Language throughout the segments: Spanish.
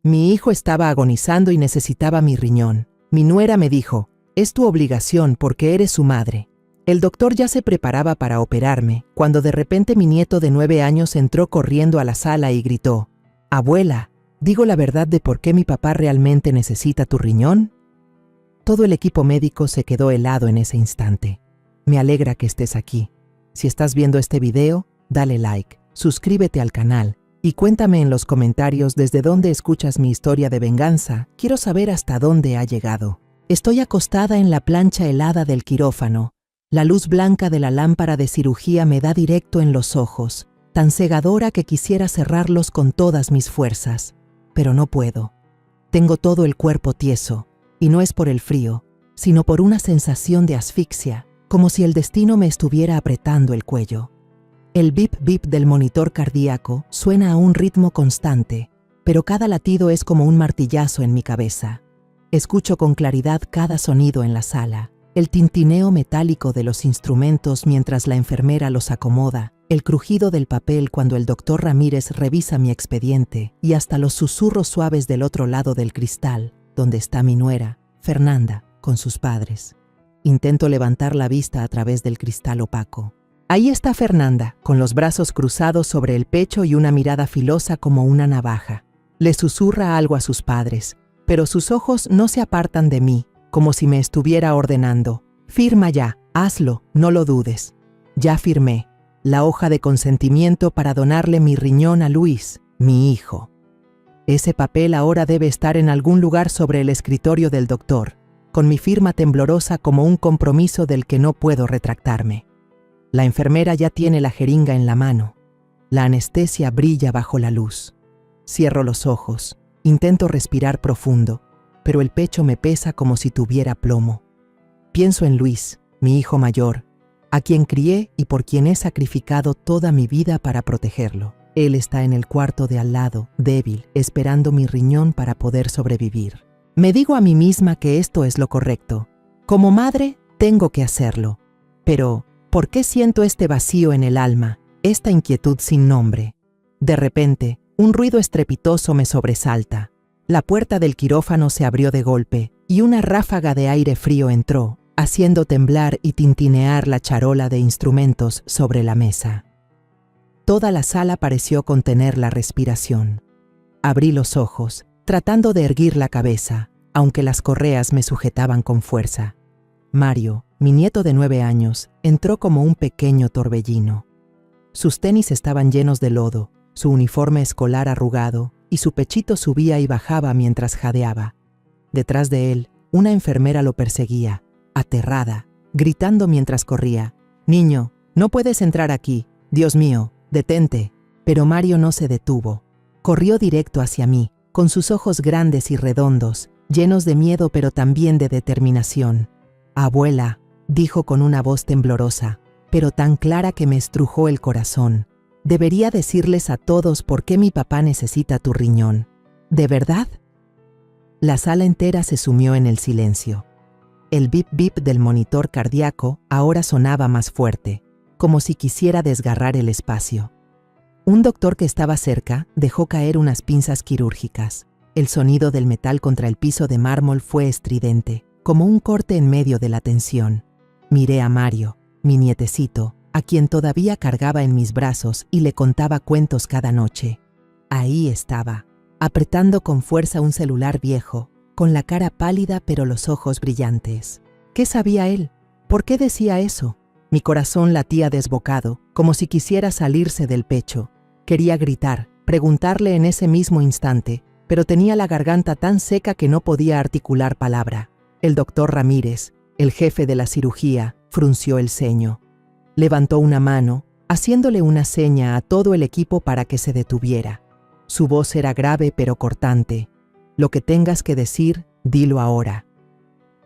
Mi hijo estaba agonizando y necesitaba mi riñón. Mi nuera me dijo, es tu obligación porque eres su madre. El doctor ya se preparaba para operarme, cuando de repente mi nieto de 9 años entró corriendo a la sala y gritó, «Abuela, ¿digo la verdad de por qué mi papá realmente necesita tu riñón?» Todo el equipo médico se quedó helado en ese instante. Me alegra que estés aquí. Si estás viendo este video, dale like, suscríbete al canal y cuéntame en los comentarios desde dónde escuchas mi historia de venganza. Quiero saber hasta dónde ha llegado. Estoy acostada en la plancha helada del quirófano. La luz blanca de la lámpara de cirugía me da directo en los ojos, tan cegadora que quisiera cerrarlos con todas mis fuerzas. Pero no puedo. Tengo todo el cuerpo tieso, y no es por el frío, sino por una sensación de asfixia, como si el destino me estuviera apretando el cuello. El bip bip del monitor cardíaco suena a un ritmo constante, pero cada latido es como un martillazo en mi cabeza. Escucho con claridad cada sonido en la sala, el tintineo metálico de los instrumentos mientras la enfermera los acomoda, el crujido del papel cuando el doctor Ramírez revisa mi expediente y hasta los susurros suaves del otro lado del cristal, donde está mi nuera, Fernanda, con sus padres. Intento levantar la vista a través del cristal opaco. Ahí está Fernanda, con los brazos cruzados sobre el pecho y una mirada filosa como una navaja. Le susurra algo a sus padres, pero sus ojos no se apartan de mí, como si me estuviera ordenando. Firma ya, hazlo, no lo dudes. Ya firmé. La hoja de consentimiento para donarle mi riñón a Luis, mi hijo. Ese papel ahora debe estar en algún lugar sobre el escritorio del doctor, con mi firma temblorosa como un compromiso del que no puedo retractarme. La enfermera ya tiene la jeringa en la mano. La anestesia brilla bajo la luz. Cierro los ojos, intento respirar profundo, pero el pecho me pesa como si tuviera plomo. Pienso en Luis, mi hijo mayor, a quien crié y por quien he sacrificado toda mi vida para protegerlo. Él está en el cuarto de al lado, débil, esperando mi riñón para poder sobrevivir. Me digo a mí misma que esto es lo correcto. Como madre, tengo que hacerlo. Pero, ¿por qué siento este vacío en el alma, esta inquietud sin nombre? De repente, un ruido estrepitoso me sobresalta. La puerta del quirófano se abrió de golpe y una ráfaga de aire frío entró, haciendo temblar y tintinear la charola de instrumentos sobre la mesa. Toda la sala pareció contener la respiración. Abrí los ojos, tratando de erguir la cabeza, aunque las correas me sujetaban con fuerza. Mario, mi nieto de 9 años, entró como un pequeño torbellino. Sus tenis estaban llenos de lodo, su uniforme escolar arrugado, y su pechito subía y bajaba mientras jadeaba. Detrás de él, una enfermera lo perseguía, aterrada, gritando mientras corría. «Niño, no puedes entrar aquí. Dios mío, detente». Pero Mario no se detuvo. Corrió directo hacia mí, con sus ojos grandes y redondos, llenos de miedo pero también de determinación. «Abuela», dijo con una voz temblorosa, pero tan clara que me estrujó el corazón. «Debería decirles a todos por qué mi papá necesita tu riñón. ¿De verdad?» La sala entera se sumió en el silencio. El bip bip del monitor cardíaco ahora sonaba más fuerte, como si quisiera desgarrar el espacio. Un doctor que estaba cerca dejó caer unas pinzas quirúrgicas. El sonido del metal contra el piso de mármol fue estridente, como un corte en medio de la tensión. Miré a Mario, mi nietecito, a quien todavía cargaba en mis brazos y le contaba cuentos cada noche. Ahí estaba, apretando con fuerza un celular viejo, con la cara pálida pero los ojos brillantes. ¿Qué sabía él? ¿Por qué decía eso? Mi corazón latía desbocado, como si quisiera salirse del pecho. Quería gritar, preguntarle en ese mismo instante, pero tenía la garganta tan seca que no podía articular palabra. El doctor Ramírez, el jefe de la cirugía, frunció el ceño. Levantó una mano, haciéndole una seña a todo el equipo para que se detuviera. Su voz era grave pero cortante. «Lo que tengas que decir, dilo ahora».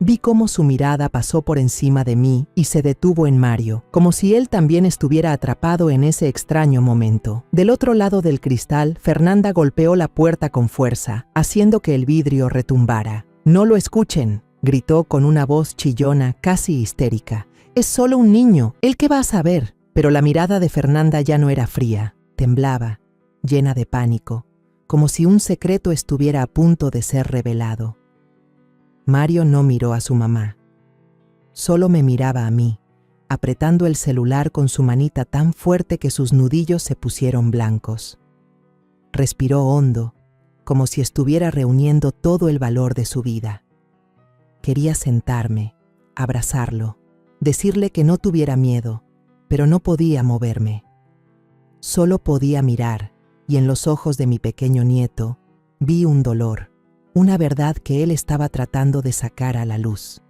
Vi cómo su mirada pasó por encima de mí y se detuvo en Mario, como si él también estuviera atrapado en ese extraño momento. Del otro lado del cristal, Fernanda golpeó la puerta con fuerza, haciendo que el vidrio retumbara. «No lo escuchen», gritó con una voz chillona, casi histérica. «Es solo un niño, ¿él qué va a saber?» Pero la mirada de Fernanda ya no era fría, temblaba, llena de pánico. como si un secreto estuviera a punto de ser revelado. Mario no miró a su mamá. Solo me miraba a mí, apretando el celular con su manita tan fuerte que sus nudillos se pusieron blancos. Respiró hondo, como si estuviera reuniendo todo el valor de su vida. Quería sentarme, abrazarlo, decirle que no tuviera miedo, pero no podía moverme. Solo podía mirar, y en los ojos de mi pequeño nieto vi un dolor, una verdad que él estaba tratando de sacar a la luz.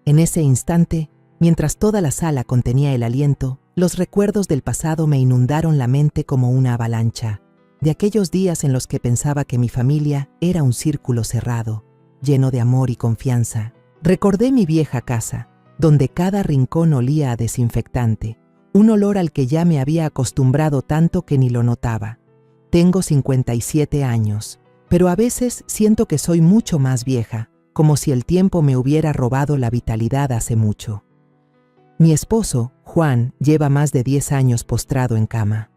En ese instante, mientras toda la sala contenía el aliento, los recuerdos del pasado me inundaron la mente como una avalancha, de aquellos días en los que pensaba que mi familia era un círculo cerrado, lleno de amor y confianza. Recordé mi vieja casa, donde cada rincón olía a desinfectante, un olor al que ya me había acostumbrado tanto que ni lo notaba. Tengo 57 años, pero a veces siento que soy mucho más vieja, como si el tiempo me hubiera robado la vitalidad hace mucho. Mi esposo, Juan, lleva más de 10 años postrado en cama.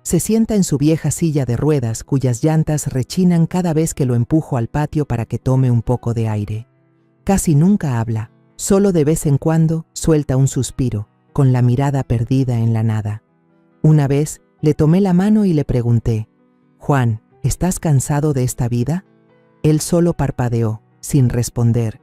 Se sienta en su vieja silla de ruedas cuyas llantas rechinan cada vez que lo empujo al patio para que tome un poco de aire. Casi nunca habla, solo de vez en cuando suelta un suspiro, con la mirada perdida en la nada. Una vez le tomé la mano y le pregunté: «Juan, ¿estás cansado de esta vida?». Él solo parpadeó, sin responder.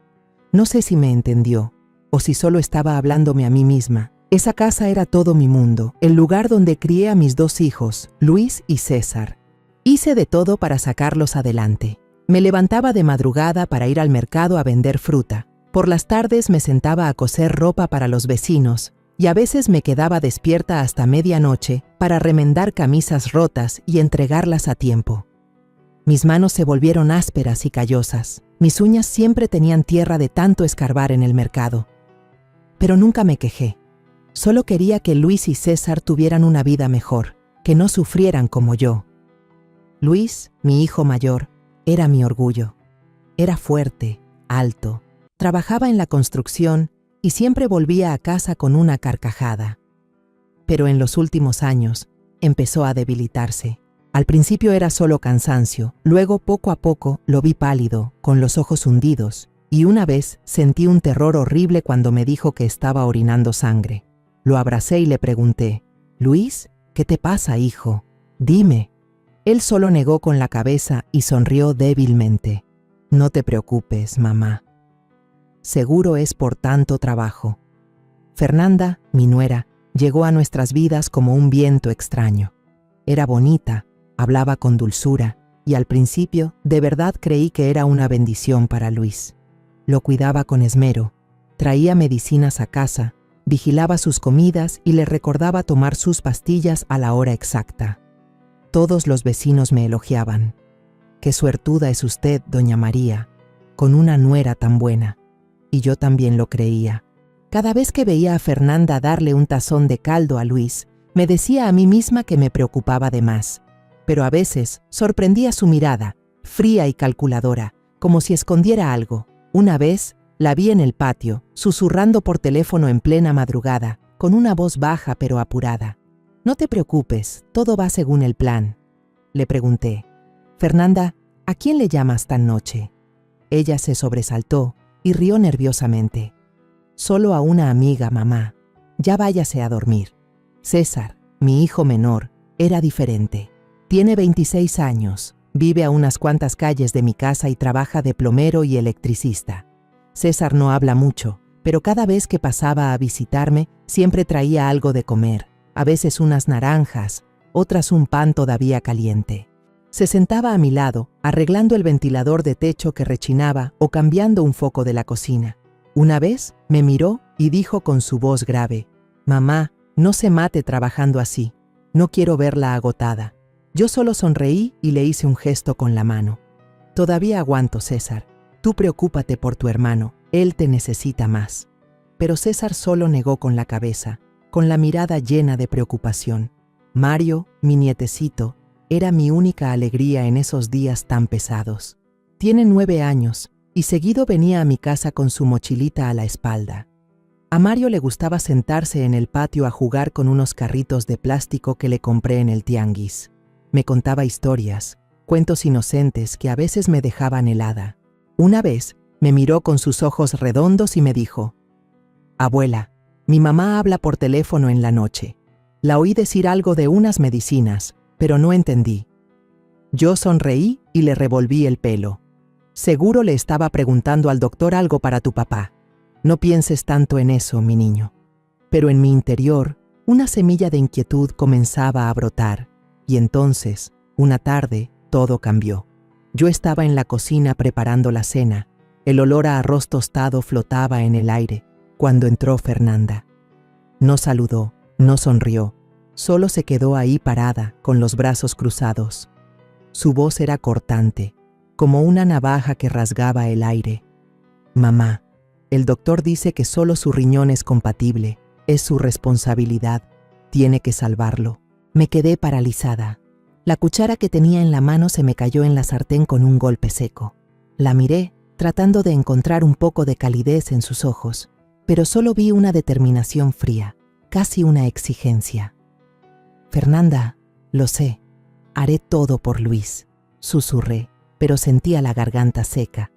No sé si me entendió, o si solo estaba hablándome a mí misma. Esa casa era todo mi mundo, el lugar donde crié a mis 2 hijos, Luis y César. Hice de todo para sacarlos adelante. Me levantaba de madrugada para ir al mercado a vender fruta. Por las tardes me sentaba a coser ropa para los vecinos, y a veces me quedaba despierta hasta medianoche para remendar camisas rotas y entregarlas a tiempo. Mis manos se volvieron ásperas y callosas. Mis uñas siempre tenían tierra de tanto escarbar en el mercado. Pero nunca me quejé. Solo quería que Luis y César tuvieran una vida mejor, que no sufrieran como yo. Luis, mi hijo mayor, era mi orgullo. Era fuerte, alto, trabajaba en la construcción y siempre volvía a casa con una carcajada. Pero en los últimos años empezó a debilitarse. Al principio era solo cansancio, luego poco a poco lo vi pálido, con los ojos hundidos, y una vez sentí un terror horrible cuando me dijo que estaba orinando sangre. Lo abracé y le pregunté: «Luis, ¿qué te pasa, hijo? Dime». Él solo negó con la cabeza y sonrió débilmente. «No te preocupes, mamá. Seguro es por tanto trabajo». Fernanda, mi nuera, llegó a nuestras vidas como un viento extraño. Era bonita, hablaba con dulzura, y al principio de verdad creí que era una bendición para Luis. Lo cuidaba con esmero, traía medicinas a casa, vigilaba sus comidas y le recordaba tomar sus pastillas a la hora exacta. Todos los vecinos me elogiaban. «Qué suertuda es usted, doña María, con una nuera tan buena». Y yo también lo creía. Cada vez que veía a Fernanda darle un tazón de caldo a Luis, me decía a mí misma que me preocupaba de más. Pero a veces sorprendía su mirada, fría y calculadora, como si escondiera algo. Una vez la vi en el patio, susurrando por teléfono en plena madrugada, con una voz baja pero apurada. «No te preocupes, todo va según el plan». Le pregunté: «Fernanda, ¿a quién le llamas tan noche?». Ella se sobresaltó y rió nerviosamente. «Solo a una amiga, mamá. Ya váyase a dormir». César, mi hijo menor, era diferente. Tiene 26 años, vive a unas cuantas calles de mi casa y trabaja de plomero y electricista. César no habla mucho, pero cada vez que pasaba a visitarme, siempre traía algo de comer, a veces unas naranjas, otras un pan todavía caliente. Se sentaba a mi lado, arreglando el ventilador de techo que rechinaba o cambiando un foco de la cocina. Una vez me miró y dijo con su voz grave: «Mamá, no se mate trabajando así. No quiero verla agotada». Yo solo sonreí y le hice un gesto con la mano. «Todavía aguanto, César. Tú preocúpate por tu hermano, él te necesita más». Pero César solo negó con la cabeza, con la mirada llena de preocupación. Mario, mi nietecito, era mi única alegría en esos días tan pesados. Tiene 9 años y seguido venía a mi casa con su mochilita a la espalda. A Mario le gustaba sentarse en el patio a jugar con unos carritos de plástico que le compré en el tianguis. Me contaba historias, cuentos inocentes que a veces me dejaban helada. Una vez me miró con sus ojos redondos y me dijo: «Abuela, mi mamá habla por teléfono en la noche. La oí decir algo de unas medicinas, pero no entendí». Yo sonreí y le revolví el pelo. «Seguro le estaba preguntando al doctor algo para tu papá. No pienses tanto en eso, mi niño». Pero en mi interior, una semilla de inquietud comenzaba a brotar, y entonces, una tarde, todo cambió. Yo estaba en la cocina preparando la cena. El olor a arroz tostado flotaba en el aire, cuando entró Fernanda. No saludó, no sonrió, solo se quedó ahí parada, con los brazos cruzados. Su voz era cortante, como una navaja que rasgaba el aire. «Mamá, el doctor dice que solo su riñón es compatible, es su responsabilidad, tiene que salvarlo». Me quedé paralizada. La cuchara que tenía en la mano se me cayó en la sartén con un golpe seco. La miré, tratando de encontrar un poco de calidez en sus ojos, pero solo vi una determinación fría, casi una exigencia. «Fernanda, lo sé, haré todo por Luis», susurré, pero sentía la garganta seca.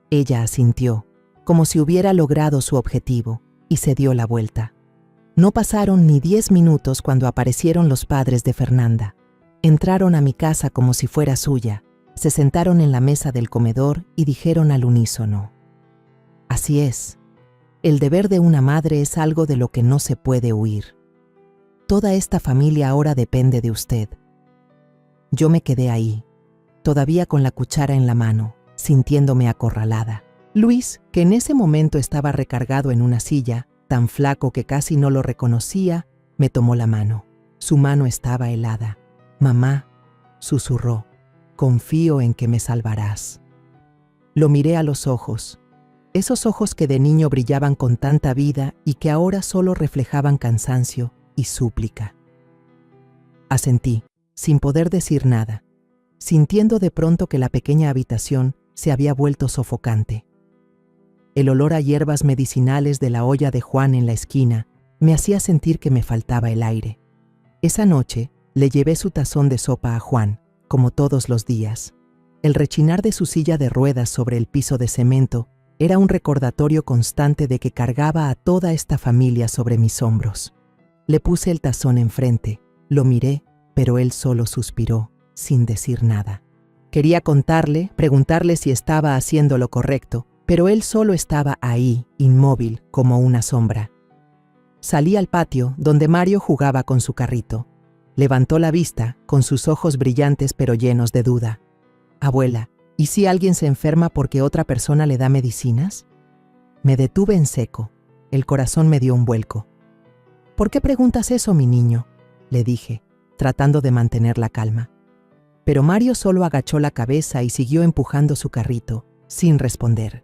Ella asintió, como si hubiera logrado su objetivo, y se dio la vuelta. No pasaron ni 10 minutos cuando aparecieron los padres de Fernanda. Entraron a mi casa como si fuera suya, se sentaron en la mesa del comedor y dijeron al unísono: «Así es, el deber de una madre es algo de lo que no se puede huir. Toda esta familia ahora depende de usted». Yo me quedé ahí, todavía con la cuchara en la mano, sintiéndome acorralada. Luis, que en ese momento estaba recargado en una silla, tan flaco que casi no lo reconocía, me tomó la mano. Su mano estaba helada. «Mamá», susurró, «confío en que me salvarás». Lo miré a los ojos, esos ojos que de niño brillaban con tanta vida y que ahora solo reflejaban cansancio y súplica. Asentí, sin poder decir nada, sintiendo de pronto que la pequeña habitación se había vuelto sofocante. El olor a hierbas medicinales de la olla de Juan en la esquina me hacía sentir que me faltaba el aire. Esa noche le llevé su tazón de sopa a Juan, como todos los días. El rechinar de su silla de ruedas sobre el piso de cemento era un recordatorio constante de que cargaba a toda esta familia sobre mis hombros. Le puse el tazón enfrente, lo miré, pero él solo suspiró, sin decir nada. Quería contarle, preguntarle si estaba haciendo lo correcto, pero él solo estaba ahí, inmóvil, como una sombra. Salí al patio, donde Mario jugaba con su carrito. Levantó la vista, con sus ojos brillantes pero llenos de duda. «Abuela, ¿y si alguien se enferma porque otra persona le da medicinas?». Me detuve en seco. El corazón me dio un vuelco. «¿Por qué preguntas eso, mi niño?», le dije, tratando de mantener la calma. Pero Mario solo agachó la cabeza y siguió empujando su carrito, sin responder.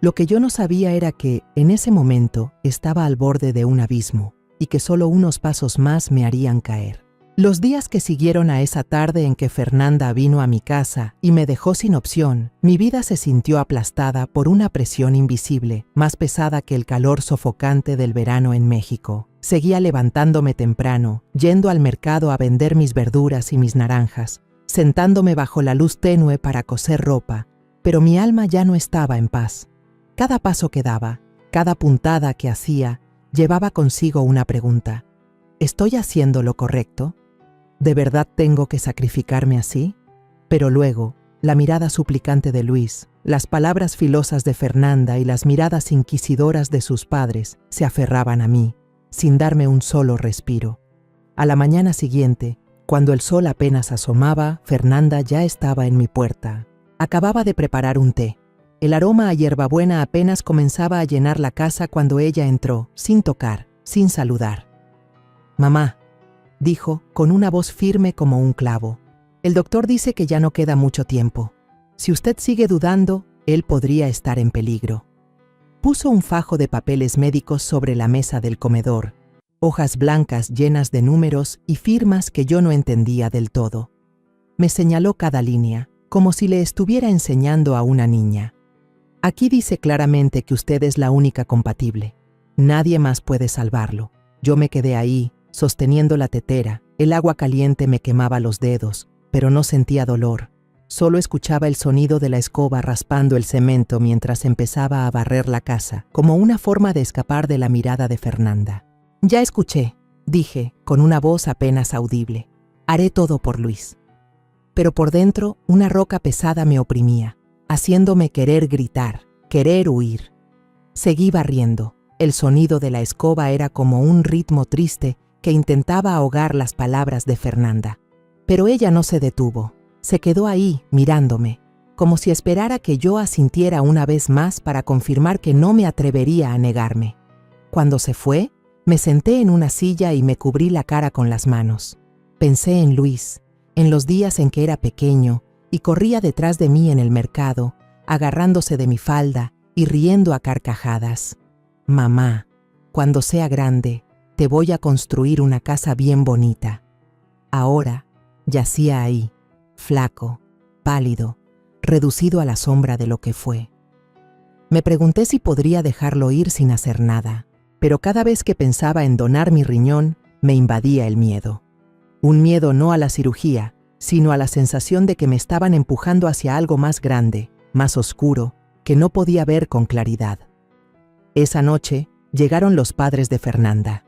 Lo que yo no sabía era que, en ese momento, estaba al borde de un abismo y que solo unos pasos más me harían caer. Los días que siguieron a esa tarde en que Fernanda vino a mi casa y me dejó sin opción, mi vida se sintió aplastada por una presión invisible, más pesada que el calor sofocante del verano en México. Seguía levantándome temprano, yendo al mercado a vender mis verduras y mis naranjas, sentándome bajo la luz tenue para coser ropa, pero mi alma ya no estaba en paz. Cada paso que daba, cada puntada que hacía, llevaba consigo una pregunta. ¿Estoy haciendo lo correcto? ¿De verdad tengo que sacrificarme así? Pero luego, la mirada suplicante de Luis, las palabras filosas de Fernanda y las miradas inquisidoras de sus padres se aferraban a mí, sin darme un solo respiro. A la mañana siguiente, cuando el sol apenas asomaba, Fernanda ya estaba en mi puerta. Acababa de preparar un té. El aroma a hierbabuena apenas comenzaba a llenar la casa cuando ella entró, sin tocar, sin saludar. «Mamá», dijo, con una voz firme como un clavo, «el doctor dice que ya no queda mucho tiempo. Si usted sigue dudando, él podría estar en peligro». Puso un fajo de papeles médicos sobre la mesa del comedor, hojas blancas llenas de números y firmas que yo no entendía del todo. Me señaló cada línea, como si le estuviera enseñando a una niña. «Aquí dice claramente que usted es la única compatible. Nadie más puede salvarlo». Yo me quedé ahí, sosteniendo la tetera. El agua caliente me quemaba los dedos, pero no sentía dolor. Solo escuchaba el sonido de la escoba raspando el cemento mientras empezaba a barrer la casa, como una forma de escapar de la mirada de Fernanda. «Ya escuché», dije, con una voz apenas audible. «Haré todo por Luis». Pero por dentro, una roca pesada me oprimía, haciéndome querer gritar, querer huir. Seguí barriendo. El sonido de la escoba era como un ritmo triste que intentaba ahogar las palabras de Fernanda. Pero ella no se detuvo. Se quedó ahí, mirándome, como si esperara que yo asintiera una vez más para confirmar que no me atrevería a negarme. Cuando se fue, me senté en una silla y me cubrí la cara con las manos. Pensé en Luis, en los días en que era pequeño y corría detrás de mí en el mercado, agarrándose de mi falda y riendo a carcajadas. «Mamá, cuando sea grande, te voy a construir una casa bien bonita». Ahora, yacía ahí, flaco, pálido, reducido a la sombra de lo que fue. Me pregunté si podría dejarlo ir sin hacer nada, pero cada vez que pensaba en donar mi riñón, me invadía el miedo. Un miedo no a la cirugía, sino a la sensación de que me estaban empujando hacia algo más grande, más oscuro, que no podía ver con claridad. Esa noche llegaron los padres de Fernanda.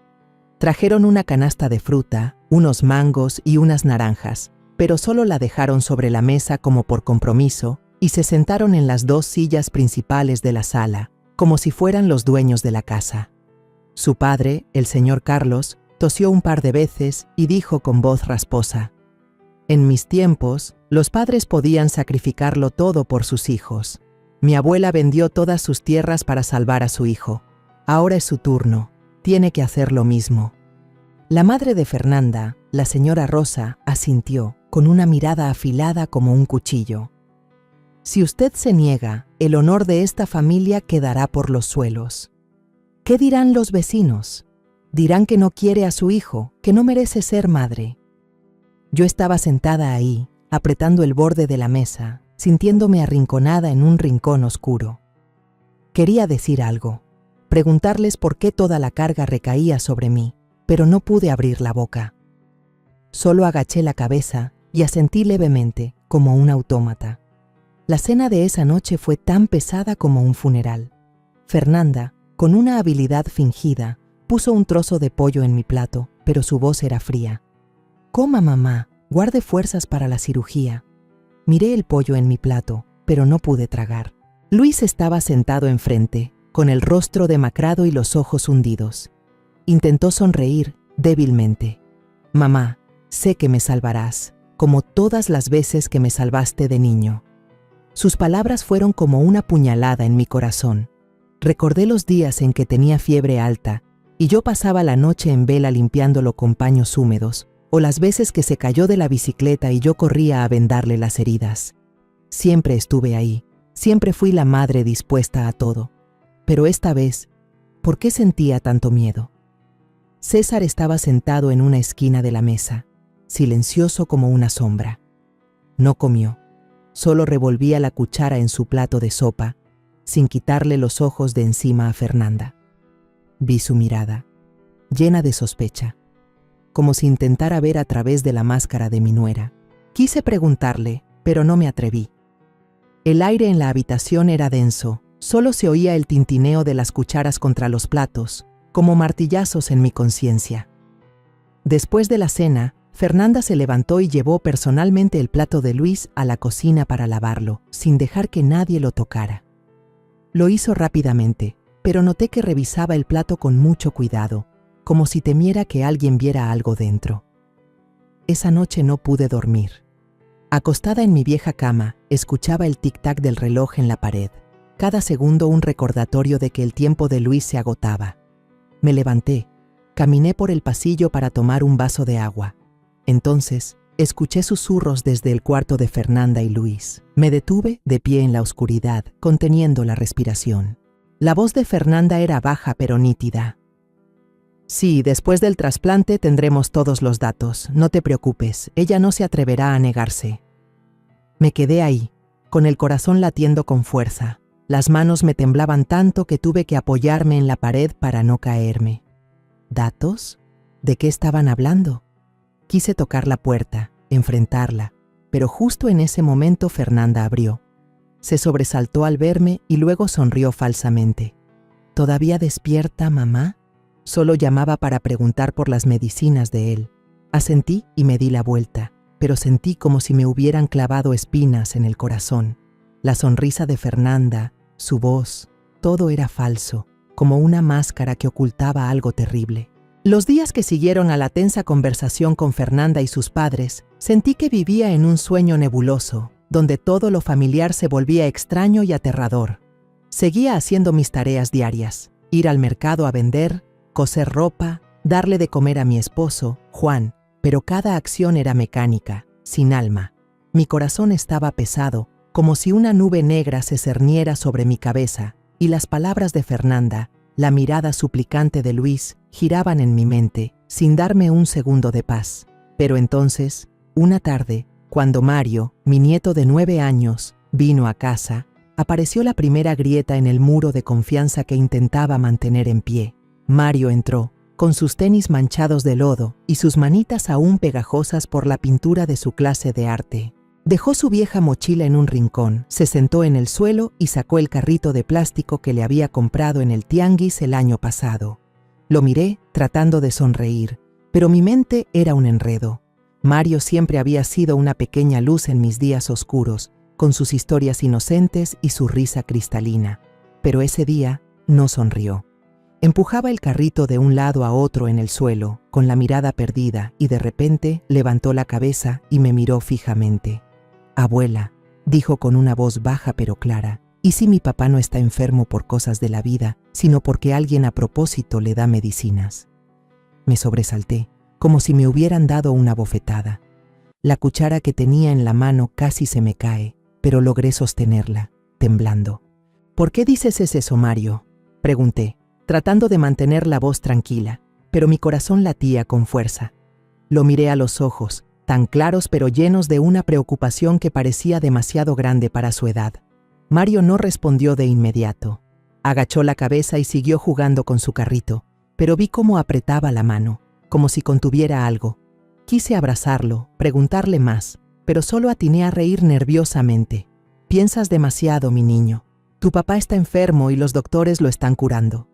Trajeron una canasta de fruta, unos mangos y unas naranjas, pero solo la dejaron sobre la mesa como por compromiso y se sentaron en las 2 sillas principales de la sala, como si fueran los dueños de la casa. Su padre, el señor Carlos, tosió un par de veces y dijo con voz rasposa: «En mis tiempos, los padres podían sacrificarlo todo por sus hijos. Mi abuela vendió todas sus tierras para salvar a su hijo. Ahora es su turno, tiene que hacer lo mismo». La madre de Fernanda, la señora Rosa, asintió, con una mirada afilada como un cuchillo. «Si usted se niega, el honor de esta familia quedará por los suelos. ¿Qué dirán los vecinos? Dirán que no quiere a su hijo, que no merece ser madre». Yo estaba sentada ahí, apretando el borde de la mesa, sintiéndome arrinconada en un rincón oscuro. Quería decir algo, preguntarles por qué toda la carga recaía sobre mí, pero no pude abrir la boca. Solo agaché la cabeza y asentí levemente, como un autómata. La cena de esa noche fue tan pesada como un funeral. Fernanda, con una habilidad fingida, puso un trozo de pollo en mi plato, pero su voz era fría. «Coma, mamá, guarde fuerzas para la cirugía». Miré el pollo en mi plato, pero no pude tragar. Luis estaba sentado enfrente, con el rostro demacrado y los ojos hundidos. Intentó sonreír débilmente. «Mamá, sé que me salvarás, como todas las veces que me salvaste de niño». Sus palabras fueron como una puñalada en mi corazón. Recordé los días en que tenía fiebre alta y yo pasaba la noche en vela limpiándolo con paños húmedos, o las veces que se cayó de la bicicleta y yo corría a vendarle las heridas. Siempre estuve ahí, siempre fui la madre dispuesta a todo. Pero esta vez, ¿por qué sentía tanto miedo? César estaba sentado en una esquina de la mesa, silencioso como una sombra. No comió, solo revolvía la cuchara en su plato de sopa, sin quitarle los ojos de encima a Fernanda. Vi su mirada, llena de sospecha, como si intentara ver a través de la máscara de mi nuera. Quise preguntarle, pero no me atreví. El aire en la habitación era denso, solo se oía el tintineo de las cucharas contra los platos, como martillazos en mi conciencia. Después de la cena, Fernanda se levantó y llevó personalmente el plato de Luis a la cocina para lavarlo, sin dejar que nadie lo tocara. Lo hizo rápidamente, pero noté que revisaba el plato con mucho cuidado, como si temiera que alguien viera algo dentro. Esa noche no pude dormir. Acostada en mi vieja cama, escuchaba el tic-tac del reloj en la pared, cada segundo un recordatorio de que el tiempo de Luis se agotaba. Me levanté, caminé por el pasillo para tomar un vaso de agua. Entonces, escuché susurros desde el cuarto de Fernanda y Luis. Me detuve de pie en la oscuridad, conteniendo la respiración. La voz de Fernanda era baja pero nítida. «Sí, después del trasplante tendremos todos los datos. No te preocupes, ella no se atreverá a negarse». Me quedé ahí, con el corazón latiendo con fuerza. Las manos me temblaban tanto que tuve que apoyarme en la pared para no caerme. ¿Datos? ¿De qué estaban hablando? Quise tocar la puerta, enfrentarla, pero justo en ese momento Fernanda abrió. Se sobresaltó al verme y luego sonrió falsamente. ¿Todavía despierta, mamá? Solo llamaba para preguntar por las medicinas de él. Asentí y me di la vuelta, pero sentí como si me hubieran clavado espinas en el corazón. La sonrisa de Fernanda, su voz, todo era falso, como una máscara que ocultaba algo terrible. Los días que siguieron a la tensa conversación con Fernanda y sus padres, sentí que vivía en un sueño nebuloso, donde todo lo familiar se volvía extraño y aterrador. Seguía haciendo mis tareas diarias, ir al mercado a vender, coser ropa, darle de comer a mi esposo, Juan, pero cada acción era mecánica, sin alma. Mi corazón estaba pesado, como si una nube negra se cerniera sobre mi cabeza, y las palabras de Fernanda, la mirada suplicante de Luis, giraban en mi mente, sin darme un segundo de paz. Pero entonces, una tarde, cuando Mario, mi nieto de 9 años, vino a casa, apareció la primera grieta en el muro de confianza que intentaba mantener en pie. Mario entró, con sus tenis manchados de lodo y sus manitas aún pegajosas por la pintura de su clase de arte. Dejó su vieja mochila en un rincón, se sentó en el suelo y sacó el carrito de plástico que le había comprado en el tianguis el año pasado. Lo miré, tratando de sonreír, pero mi mente era un enredo. Mario siempre había sido una pequeña luz en mis días oscuros, con sus historias inocentes y su risa cristalina. Pero ese día no sonrió. Empujaba el carrito de un lado a otro en el suelo, con la mirada perdida, y de repente levantó la cabeza y me miró fijamente. «Abuela», dijo con una voz baja pero clara, «¿y si mi papá no está enfermo por cosas de la vida, sino porque alguien a propósito le da medicinas?» Me sobresalté, como si me hubieran dado una bofetada. La cuchara que tenía en la mano casi se me cae, pero logré sostenerla, temblando. «¿Por qué dices eso, Mario?», pregunté, tratando de mantener la voz tranquila, pero mi corazón latía con fuerza. Lo miré a los ojos, tan claros pero llenos de una preocupación que parecía demasiado grande para su edad. Mario no respondió de inmediato. Agachó la cabeza y siguió jugando con su carrito, pero vi cómo apretaba la mano, como si contuviera algo. Quise abrazarlo, preguntarle más, pero solo atiné a reír nerviosamente. «Piensas demasiado, mi niño. Tu papá está enfermo y los doctores lo están curando».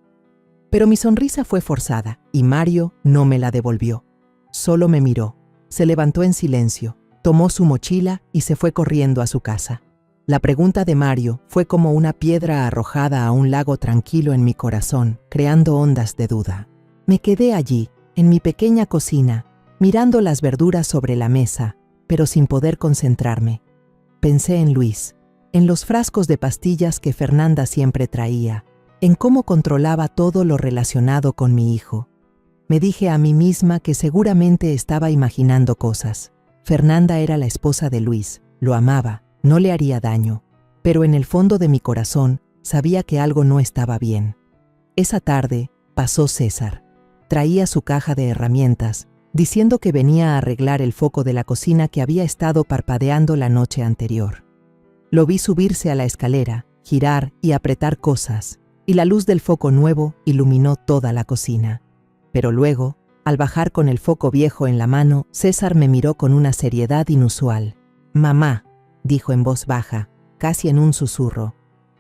Pero mi sonrisa fue forzada y Mario no me la devolvió. Solo me miró, se levantó en silencio, tomó su mochila y se fue corriendo a su casa. La pregunta de Mario fue como una piedra arrojada a un lago tranquilo en mi corazón, creando ondas de duda. Me quedé allí, en mi pequeña cocina, mirando las verduras sobre la mesa, pero sin poder concentrarme. Pensé en Luis, en los frascos de pastillas que Fernanda siempre traía, en cómo controlaba todo lo relacionado con mi hijo. Me dije a mí misma que seguramente estaba imaginando cosas. Fernanda era la esposa de Luis, lo amaba, no le haría daño, pero en el fondo de mi corazón sabía que algo no estaba bien. Esa tarde pasó César. Traía su caja de herramientas, diciendo que venía a arreglar el foco de la cocina que había estado parpadeando la noche anterior. Lo vi subirse a la escalera, girar y apretar cosas, y la luz del foco nuevo iluminó toda la cocina. Pero luego, al bajar con el foco viejo en la mano, César me miró con una seriedad inusual. «Mamá», dijo en voz baja, casi en un susurro,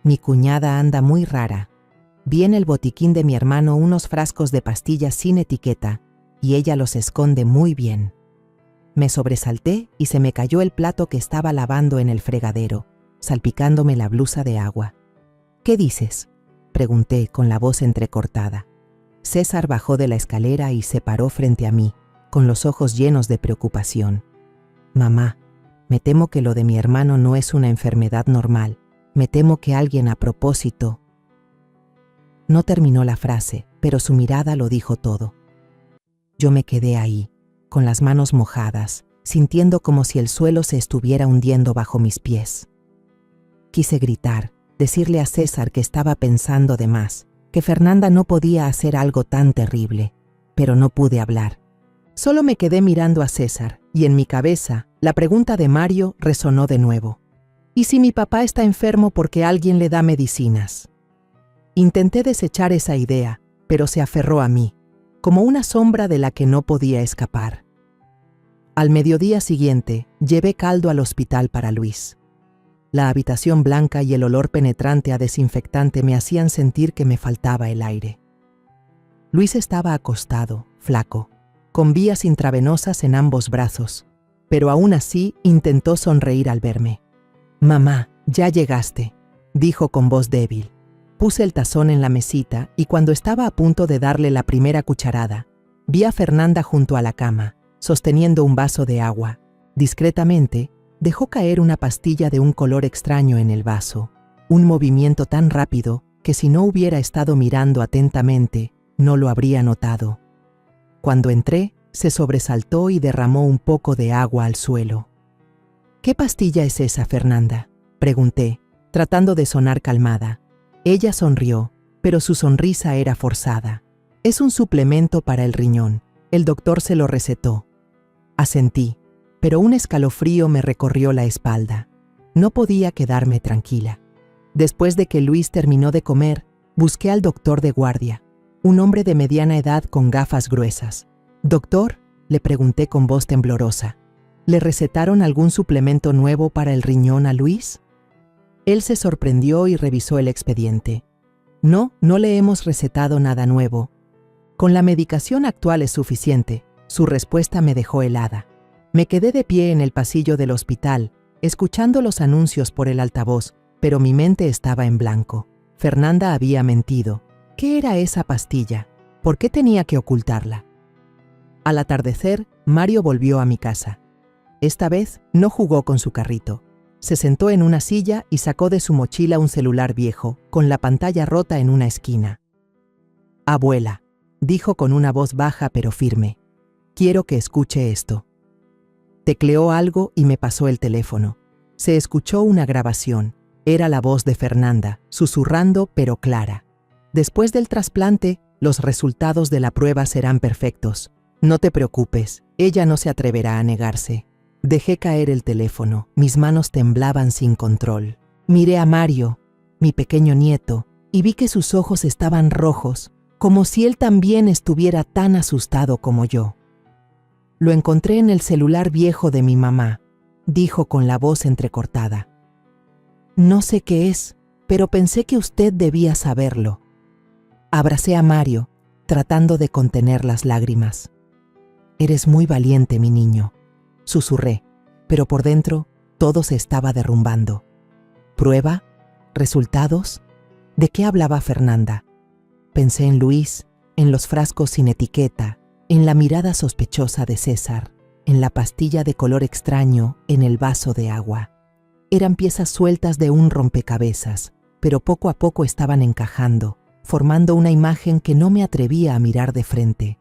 «mi cuñada anda muy rara. Vi en el botiquín de mi hermano unos frascos de pastillas sin etiqueta, y ella los esconde muy bien». Me sobresalté y se me cayó el plato que estaba lavando en el fregadero, salpicándome la blusa de agua. «¿Qué dices?», pregunté con la voz entrecortada. César bajó de la escalera y se paró frente a mí, con los ojos llenos de preocupación. «Mamá, me temo que lo de mi hermano no es una enfermedad normal. Me temo que alguien a propósito». No terminó la frase, pero su mirada lo dijo todo. Yo me quedé ahí, con las manos mojadas, sintiendo como si el suelo se estuviera hundiendo bajo mis pies. Quise gritar, decirle a César que estaba pensando de más, que Fernanda no podía hacer algo tan terrible, pero no pude hablar. Solo me quedé mirando a César, y en mi cabeza, la pregunta de Mario resonó de nuevo. ¿Y si mi papá está enfermo porque alguien le da medicinas? Intenté desechar esa idea, pero se aferró a mí, como una sombra de la que no podía escapar. Al mediodía siguiente, llevé caldo al hospital para Luis. La habitación blanca y el olor penetrante a desinfectante me hacían sentir que me faltaba el aire. Luis estaba acostado, flaco, con vías intravenosas en ambos brazos, pero aún así intentó sonreír al verme. «Mamá, ya llegaste», dijo con voz débil. Puse el tazón en la mesita y cuando estaba a punto de darle la primera cucharada, vi a Fernanda junto a la cama, sosteniendo un vaso de agua. Discretamente, dejó caer una pastilla de un color extraño en el vaso, un movimiento tan rápido que si no hubiera estado mirando atentamente, no lo habría notado. Cuando entré, se sobresaltó y derramó un poco de agua al suelo. «¿Qué pastilla es esa, Fernanda?», pregunté, tratando de sonar calmada. Ella sonrió, pero su sonrisa era forzada. «Es un suplemento para el riñón. El doctor se lo recetó». Asentí, pero un escalofrío me recorrió la espalda. No podía quedarme tranquila. Después de que Luis terminó de comer, busqué al doctor de guardia, un hombre de mediana edad con gafas gruesas. «Doctor», le pregunté con voz temblorosa, «¿le recetaron algún suplemento nuevo para el riñón a Luis?». Él se sorprendió y revisó el expediente. «No, no le hemos recetado nada nuevo. Con la medicación actual es suficiente». Su respuesta me dejó helada. Me quedé de pie en el pasillo del hospital, escuchando los anuncios por el altavoz, pero mi mente estaba en blanco. Fernanda había mentido. ¿Qué era esa pastilla? ¿Por qué tenía que ocultarla? Al atardecer, Mario volvió a mi casa. Esta vez no jugó con su carrito. Se sentó en una silla y sacó de su mochila un celular viejo, con la pantalla rota en una esquina. «Abuela», dijo con una voz baja pero firme, «quiero que escuche esto». Tecleó algo y me pasó el teléfono. Se escuchó una grabación. Era la voz de Fernanda, susurrando pero clara. «Después del trasplante, los resultados de la prueba serán perfectos. No te preocupes, ella no se atreverá a negarse». Dejé caer el teléfono, mis manos temblaban sin control. Miré a Mario, mi pequeño nieto, y vi que sus ojos estaban rojos, como si él también estuviera tan asustado como yo. «Lo encontré en el celular viejo de mi mamá», dijo con la voz entrecortada. «No sé qué es, pero pensé que usted debía saberlo». Abracé a Mario, tratando de contener las lágrimas. «Eres muy valiente, mi niño», susurré, pero por dentro todo se estaba derrumbando. ¿Prueba? ¿Resultados? ¿De qué hablaba Fernanda? Pensé en Luis, en los frascos sin etiqueta, en la mirada sospechosa de César, en la pastilla de color extraño en el vaso de agua. Eran piezas sueltas de un rompecabezas, pero poco a poco estaban encajando, formando una imagen que no me atrevía a mirar de frente.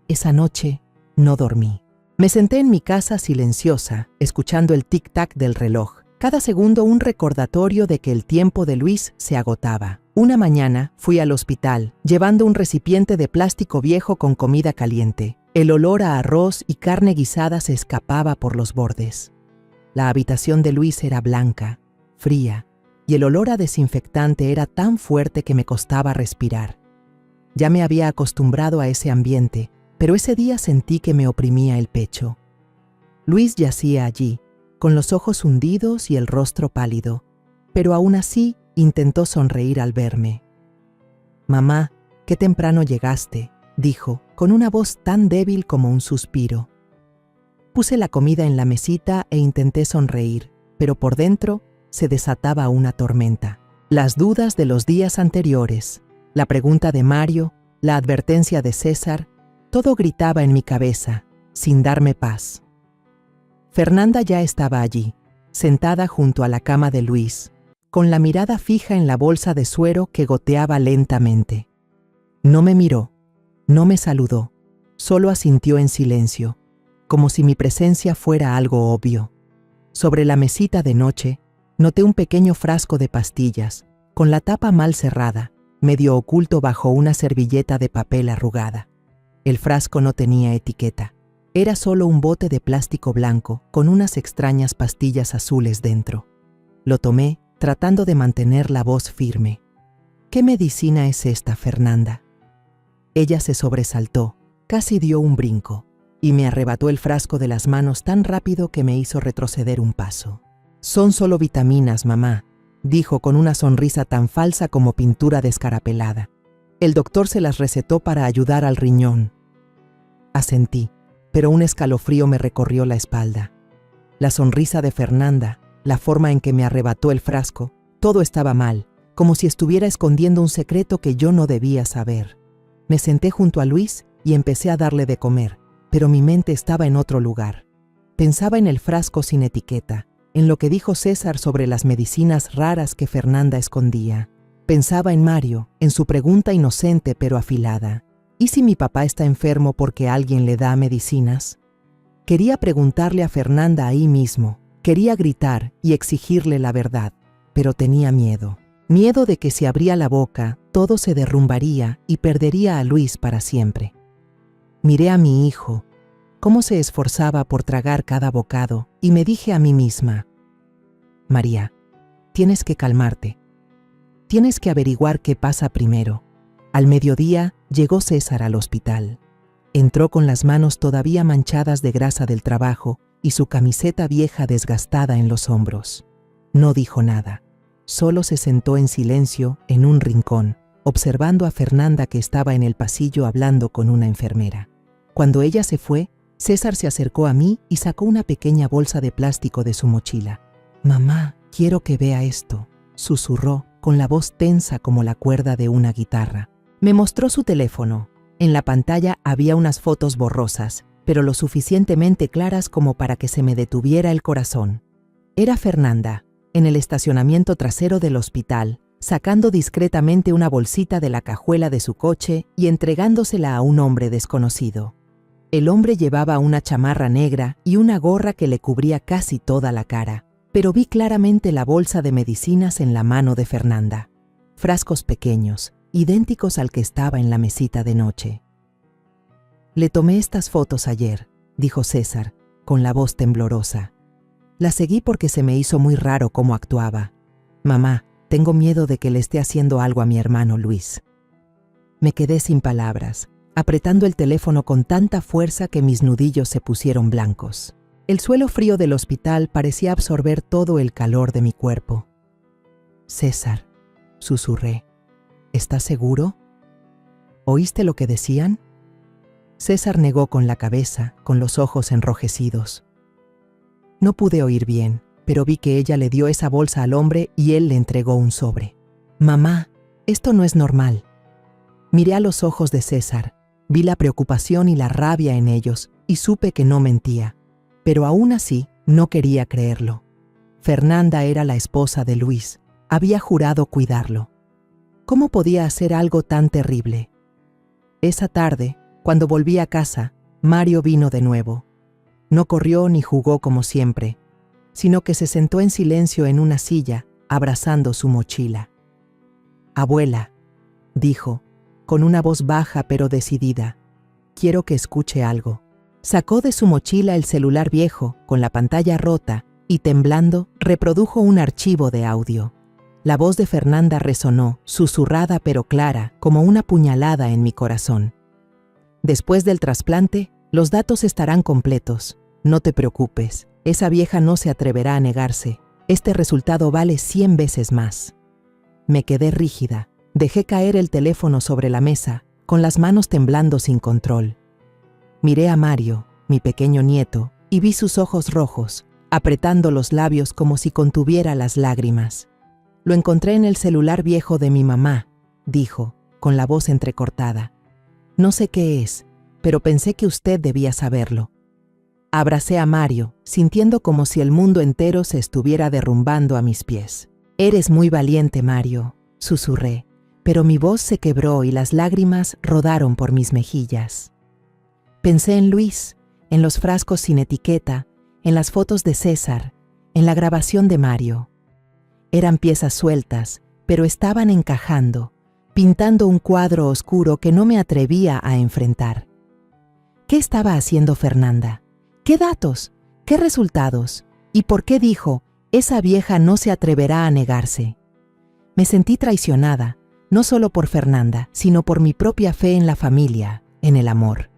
Esa noche no dormí. Me senté en mi casa silenciosa, escuchando el tic-tac del reloj. Cada segundo un recordatorio de que el tiempo de Luis se agotaba. Una mañana fui al hospital, llevando un recipiente de plástico viejo con comida caliente. El olor a arroz y carne guisada se escapaba por los bordes. La habitación de Luis era blanca, fría, y el olor a desinfectante era tan fuerte que me costaba respirar. Ya me había acostumbrado a ese ambiente, pero ese día sentí que me oprimía el pecho. Luis yacía allí, con los ojos hundidos y el rostro pálido, pero aún así intentó sonreír al verme. «Mamá, qué temprano llegaste», dijo, con una voz tan débil como un suspiro. Puse la comida en la mesita e intenté sonreír, pero por dentro se desataba una tormenta. Las dudas de los días anteriores, la pregunta de Mario, la advertencia de César, todo gritaba en mi cabeza, sin darme paz. Fernanda ya estaba allí, sentada junto a la cama de Luis, con la mirada fija en la bolsa de suero que goteaba lentamente. No me miró, no me saludó, solo asintió en silencio, como si mi presencia fuera algo obvio. Sobre la mesita de noche, noté un pequeño frasco de pastillas, con la tapa mal cerrada, medio oculto bajo una servilleta de papel arrugada. El frasco no tenía etiqueta. Era solo un bote de plástico blanco con unas extrañas pastillas azules dentro. Lo tomé, tratando de mantener la voz firme. «¿Qué medicina es esta, Fernanda?». Ella se sobresaltó, casi dio un brinco. y me arrebató el frasco de las manos tan rápido que me hizo retroceder un paso. «Son solo vitaminas, mamá», dijo con una sonrisa tan falsa como pintura descarapelada. «El doctor se las recetó para ayudar al riñón». Asentí, pero un escalofrío me recorrió la espalda. La sonrisa de Fernanda, la forma en que me arrebató el frasco, todo estaba mal, como si estuviera escondiendo un secreto que yo no debía saber. Me senté junto a Luis y empecé a darle de comer, pero mi mente estaba en otro lugar. Pensaba en el frasco sin etiqueta, en lo que dijo César sobre las medicinas raras que Fernanda escondía. Pensaba en Mario, en su pregunta inocente pero afilada. ¿Y si mi papá está enfermo porque alguien le da medicinas? Quería preguntarle a Fernanda ahí mismo, quería gritar y exigirle la verdad, pero tenía miedo. Miedo de que si abría la boca, todo se derrumbaría y perdería a Luis para siempre. Miré a mi hijo, cómo se esforzaba por tragar cada bocado, y me dije a mí misma: María, tienes que calmarte. Tienes que averiguar qué pasa primero. Al mediodía llegó César al hospital. Entró con las manos todavía manchadas de grasa del trabajo y su camiseta vieja desgastada en los hombros. No dijo nada. Solo se sentó en silencio en un rincón, observando a Fernanda que estaba en el pasillo hablando con una enfermera. Cuando ella se fue, César se acercó a mí y sacó una pequeña bolsa de plástico de su mochila. «Mamá, quiero que vea esto», susurró, con la voz tensa como la cuerda de una guitarra. Me mostró su teléfono. En la pantalla había unas fotos borrosas, pero lo suficientemente claras como para que se me detuviera el corazón. Era Fernanda, en el estacionamiento trasero del hospital, sacando discretamente una bolsita de la cajuela de su coche y entregándosela a un hombre desconocido. El hombre llevaba una chamarra negra y una gorra que le cubría casi toda la cara, pero vi claramente la bolsa de medicinas en la mano de Fernanda. Frascos pequeños, idénticos al que estaba en la mesita de noche. «Le tomé estas fotos ayer», dijo César, con la voz temblorosa. La seguí porque se me hizo muy raro cómo actuaba. «Mamá, tengo miedo de que le esté haciendo algo a mi hermano Luis». Me quedé sin palabras, apretando el teléfono con tanta fuerza que mis nudillos se pusieron blancos. El suelo frío del hospital parecía absorber todo el calor de mi cuerpo. «César», susurré, «¿estás seguro? ¿Oíste lo que decían?» César negó con la cabeza, con los ojos enrojecidos. No pude oír bien, pero vi que ella le dio esa bolsa al hombre y él le entregó un sobre. «Mamá, esto no es normal». Miré a los ojos de César, vi la preocupación y la rabia en ellos y supe que no mentía, pero aún así no quería creerlo. Fernanda era la esposa de Luis, había jurado cuidarlo. ¿Cómo podía hacer algo tan terrible? Esa tarde, cuando volví a casa, Mario vino de nuevo. No corrió ni jugó como siempre, sino que se sentó en silencio en una silla, abrazando su mochila. «Abuela», dijo, con una voz baja pero decidida, «quiero que escuche algo». Sacó de su mochila el celular viejo, con la pantalla rota, y temblando, reprodujo un archivo de audio. La voz de Fernanda resonó, susurrada pero clara, como una puñalada en mi corazón. «Después del trasplante, los datos estarán completos. No te preocupes, esa vieja no se atreverá a negarse. Este resultado vale 100 veces más». Me quedé rígida, dejé caer el teléfono sobre la mesa, con las manos temblando sin control. Miré a Mario, mi pequeño nieto, y vi sus ojos rojos, apretando los labios como si contuviera las lágrimas. «Lo encontré en el celular viejo de mi mamá», dijo, con la voz entrecortada. «No sé qué es, pero pensé que usted debía saberlo». Abracé a Mario, sintiendo como si el mundo entero se estuviera derrumbando a mis pies. «Eres muy valiente, Mario», susurré, pero mi voz se quebró y las lágrimas rodaron por mis mejillas. Pensé en Luis, en los frascos sin etiqueta, en las fotos de César, en la grabación de Mario. Eran piezas sueltas, pero estaban encajando, pintando un cuadro oscuro que no me atrevía a enfrentar. ¿Qué estaba haciendo Fernanda? ¿Qué datos? ¿Qué resultados? ¿Y por qué dijo, esa vieja no se atreverá a negarse? Me sentí traicionada, no solo por Fernanda, sino por mi propia fe en la familia, en el amor.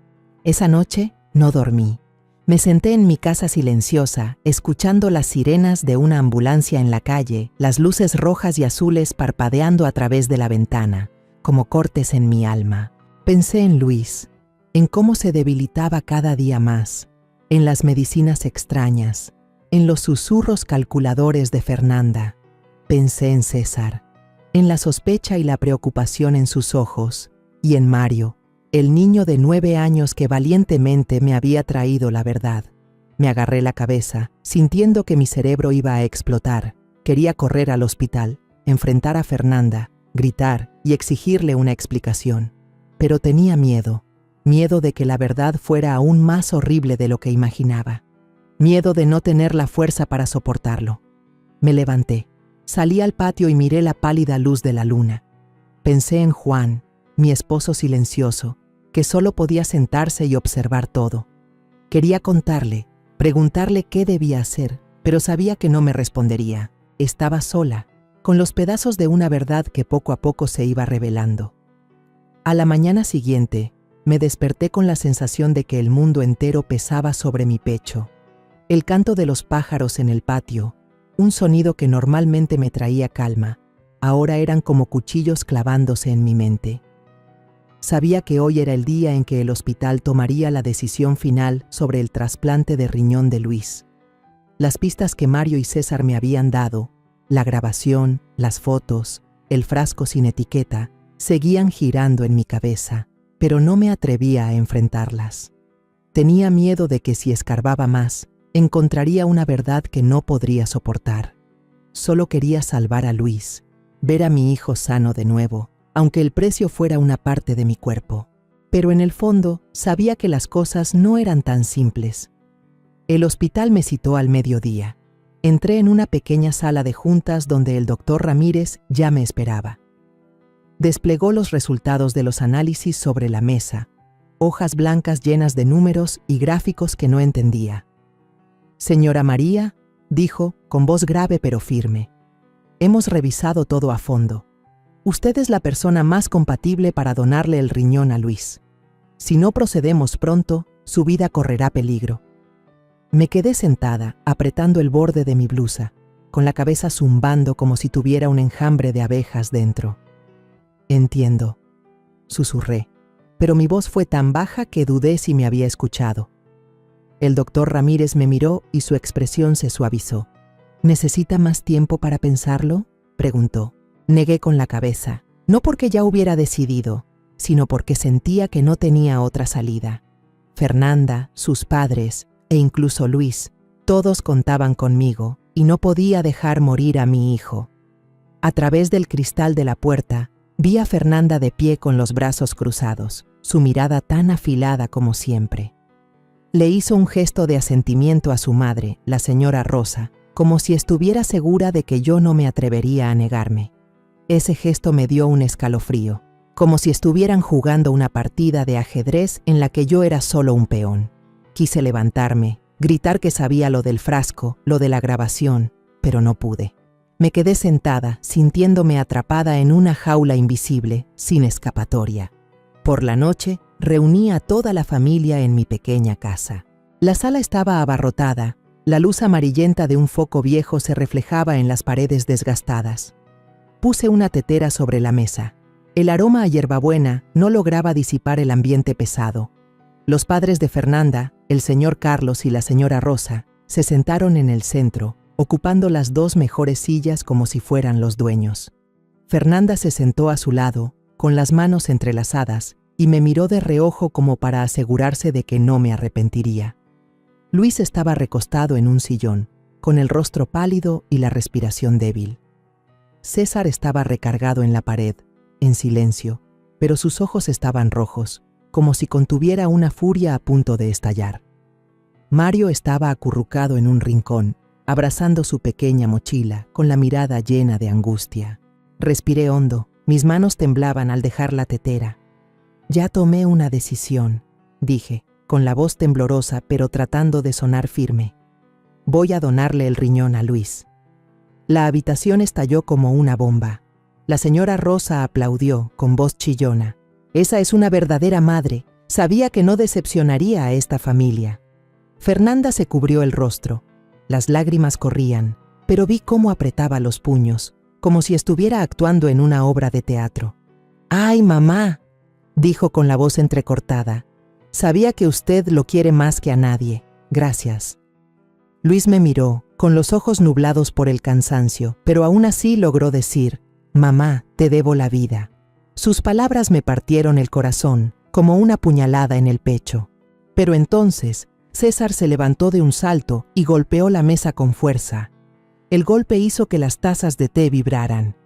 Esa noche, No dormí. Me senté en mi casa silenciosa, escuchando las sirenas de una ambulancia en la calle, las luces rojas y azules parpadeando a través de la ventana, como cortes en mi alma. Pensé en Luis, en cómo se debilitaba cada día más, en las medicinas extrañas, en los susurros calculadores de Fernanda. Pensé en César, en la sospecha y la preocupación en sus ojos, y en Mario, el niño de 9 años que valientemente me había traído la verdad. Me agarré la cabeza, sintiendo que mi cerebro iba a explotar. Quería correr al hospital, enfrentar a Fernanda, gritar y exigirle una explicación. Pero tenía miedo de que la verdad fuera aún más horrible de lo que imaginaba. Miedo de no tener la fuerza para soportarlo. Me levanté, salí al patio y miré la pálida luz de la luna. Pensé en Juan, mi esposo silencioso, que solo podía sentarse y observar todo. Quería contarle, preguntarle qué debía hacer, pero sabía que no me respondería. Estaba sola, con los pedazos de una verdad que poco a poco se iba revelando. A la mañana siguiente, me desperté con la sensación de que el mundo entero pesaba sobre mi pecho. El canto de los pájaros en el patio, un sonido que normalmente me traía calma, ahora eran como cuchillos clavándose en mi mente. Sabía que hoy era el día en que el hospital tomaría la decisión final sobre el trasplante de riñón de Luis. Las pistas que Mario y César me habían dado, la grabación, las fotos, el frasco sin etiqueta, seguían girando en mi cabeza, pero no me atrevía a enfrentarlas. Tenía miedo de que si escarbaba más, encontraría una verdad que no podría soportar. Solo quería salvar a Luis, ver a mi hijo sano de nuevo, aunque el precio fuera una parte de mi cuerpo. Pero en el fondo, sabía que las cosas no eran tan simples. El hospital me citó al mediodía. Entré en una pequeña sala de juntas donde el doctor Ramírez ya me esperaba. Desplegó los resultados de los análisis sobre la mesa, hojas blancas llenas de números y gráficos que no entendía. «Señora María», dijo, con voz grave pero firme, «hemos revisado todo a fondo. Usted es la persona más compatible para donarle el riñón a Luis. Si no procedemos pronto, su vida correrá peligro». Me quedé sentada, apretando el borde de mi blusa, con la cabeza zumbando como si tuviera un enjambre de abejas dentro. «Entiendo», susurré, pero mi voz fue tan baja que dudé si me había escuchado. El doctor Ramírez me miró y su expresión se suavizó. «¿Necesita más tiempo para pensarlo?», preguntó. Negué con la cabeza, no porque ya hubiera decidido, sino porque sentía que no tenía otra salida. Fernanda, sus padres e incluso Luis, todos contaban conmigo y no podía dejar morir a mi hijo. A través del cristal de la puerta, vi a Fernanda de pie con los brazos cruzados, su mirada tan afilada como siempre. Le hizo un gesto de asentimiento a su madre, la señora Rosa, como si estuviera segura de que yo no me atrevería a negarme. Ese gesto me dio un escalofrío, como si estuvieran jugando una partida de ajedrez en la que yo era solo un peón. Quise levantarme, gritar que sabía lo del frasco, lo de la grabación, pero no pude. Me quedé sentada, sintiéndome atrapada en una jaula invisible, sin escapatoria. Por la noche, reuní a toda la familia en mi pequeña casa. La sala estaba abarrotada, la luz amarillenta de un foco viejo se reflejaba en las paredes desgastadas. Puse una tetera sobre la mesa. El aroma a hierbabuena no lograba disipar el ambiente pesado. Los padres de Fernanda, el señor Carlos y la señora Rosa, se sentaron en el centro, ocupando las 2 mejores sillas como si fueran los dueños. Fernanda se sentó a su lado, con las manos entrelazadas, y me miró de reojo como para asegurarse de que no me arrepentiría. Luis estaba recostado en un sillón, con el rostro pálido y la respiración débil. César estaba recargado en la pared, en silencio, pero sus ojos estaban rojos, como si contuviera una furia a punto de estallar. Mario estaba acurrucado en un rincón, abrazando su pequeña mochila, con la mirada llena de angustia. Respiré hondo, mis manos temblaban al dejar la tetera. «Ya tomé una decisión», dije, con la voz temblorosa pero tratando de sonar firme. «Voy a donarle el riñón a Luis». La habitación estalló como una bomba. La señora Rosa aplaudió con voz chillona. «Esa es una verdadera madre. Sabía que no decepcionaría a esta familia. Fernanda se cubrió el rostro. Las lágrimas corrían, pero vi cómo apretaba los puños, como si estuviera actuando en una obra de teatro. «¡Ay, mamá!», dijo con la voz entrecortada. «Sabía que usted lo quiere más que a nadie. Gracias». Luis me miró, con los ojos nublados por el cansancio, pero aún así logró decir: «Mamá, te debo la vida». Sus palabras me partieron el corazón, como una puñalada en el pecho. Pero entonces, César se levantó de un salto y golpeó la mesa con fuerza. El golpe hizo que las tazas de té vibraran.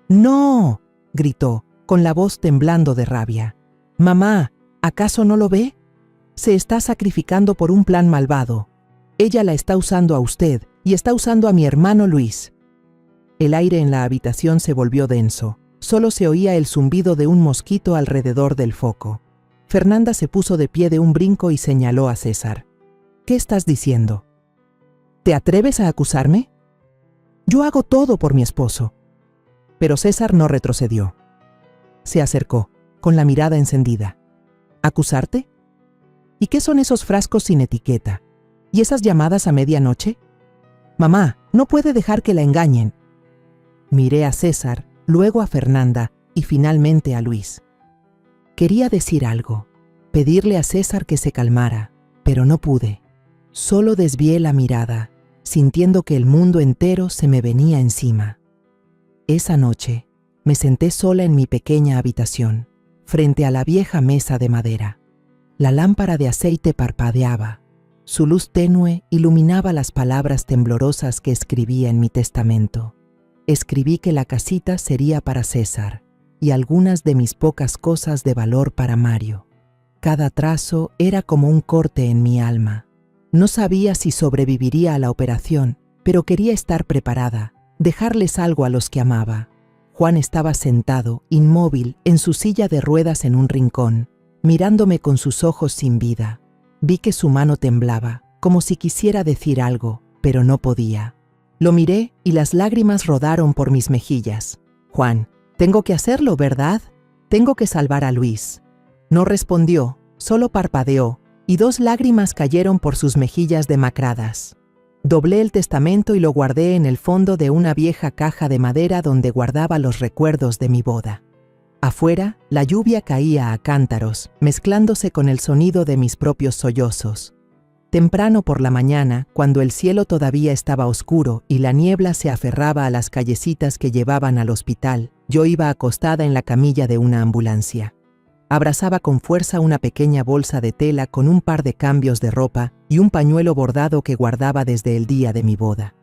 «¡No!», gritó, con la voz temblando de rabia. «Mamá, ¿acaso no lo ve? Se está sacrificando por un plan malvado. Ella la está usando a usted y está usando a mi hermano Luis». El aire en la habitación se volvió denso. Solo se oía el zumbido de un mosquito alrededor del foco. Fernanda se puso de pie de un brinco y señaló a César. «¿Qué estás diciendo? ¿Te atreves a acusarme? Yo hago todo por mi esposo». Pero César no retrocedió. Se acercó, con la mirada encendida. «¿Acusarte? ¿Y qué son esos frascos sin etiqueta? ¿Y esas llamadas a medianoche? Mamá, no puede dejar que la engañen». Miré a César, luego a Fernanda y finalmente a Luis. Quería decir algo, pedirle a César que se calmara, pero no pude. Solo desvié la mirada, sintiendo que el mundo entero se me venía encima. Esa noche, me senté sola en mi pequeña habitación, frente a la vieja mesa de madera. La lámpara de aceite parpadeaba. Su luz tenue iluminaba las palabras temblorosas que escribía en mi testamento. Escribí que la casita sería para César y algunas de mis pocas cosas de valor para Mario. Cada trazo era como un corte en mi alma. No sabía si sobreviviría a la operación, pero quería estar preparada, dejarles algo a los que amaba. Juan estaba sentado, inmóvil, en su silla de ruedas en un rincón, mirándome con sus ojos sin vida. Vi que su mano temblaba, como si quisiera decir algo, pero no podía. Lo miré y las lágrimas rodaron por mis mejillas. «Juan, tengo que hacerlo, ¿verdad? Tengo que salvar a Luis». No respondió, solo parpadeó, y 2 lágrimas cayeron por sus mejillas demacradas. Doblé el testamento y lo guardé en el fondo de una vieja caja de madera donde guardaba los recuerdos de mi boda. Afuera, la lluvia caía a cántaros, mezclándose con el sonido de mis propios sollozos. Temprano por la mañana, cuando el cielo todavía estaba oscuro y la niebla se aferraba a las callecitas que llevaban al hospital, yo iba acostada en la camilla de una ambulancia. Abrazaba con fuerza una pequeña bolsa de tela con un par de cambios de ropa y un pañuelo bordado que guardaba desde el día de mi boda.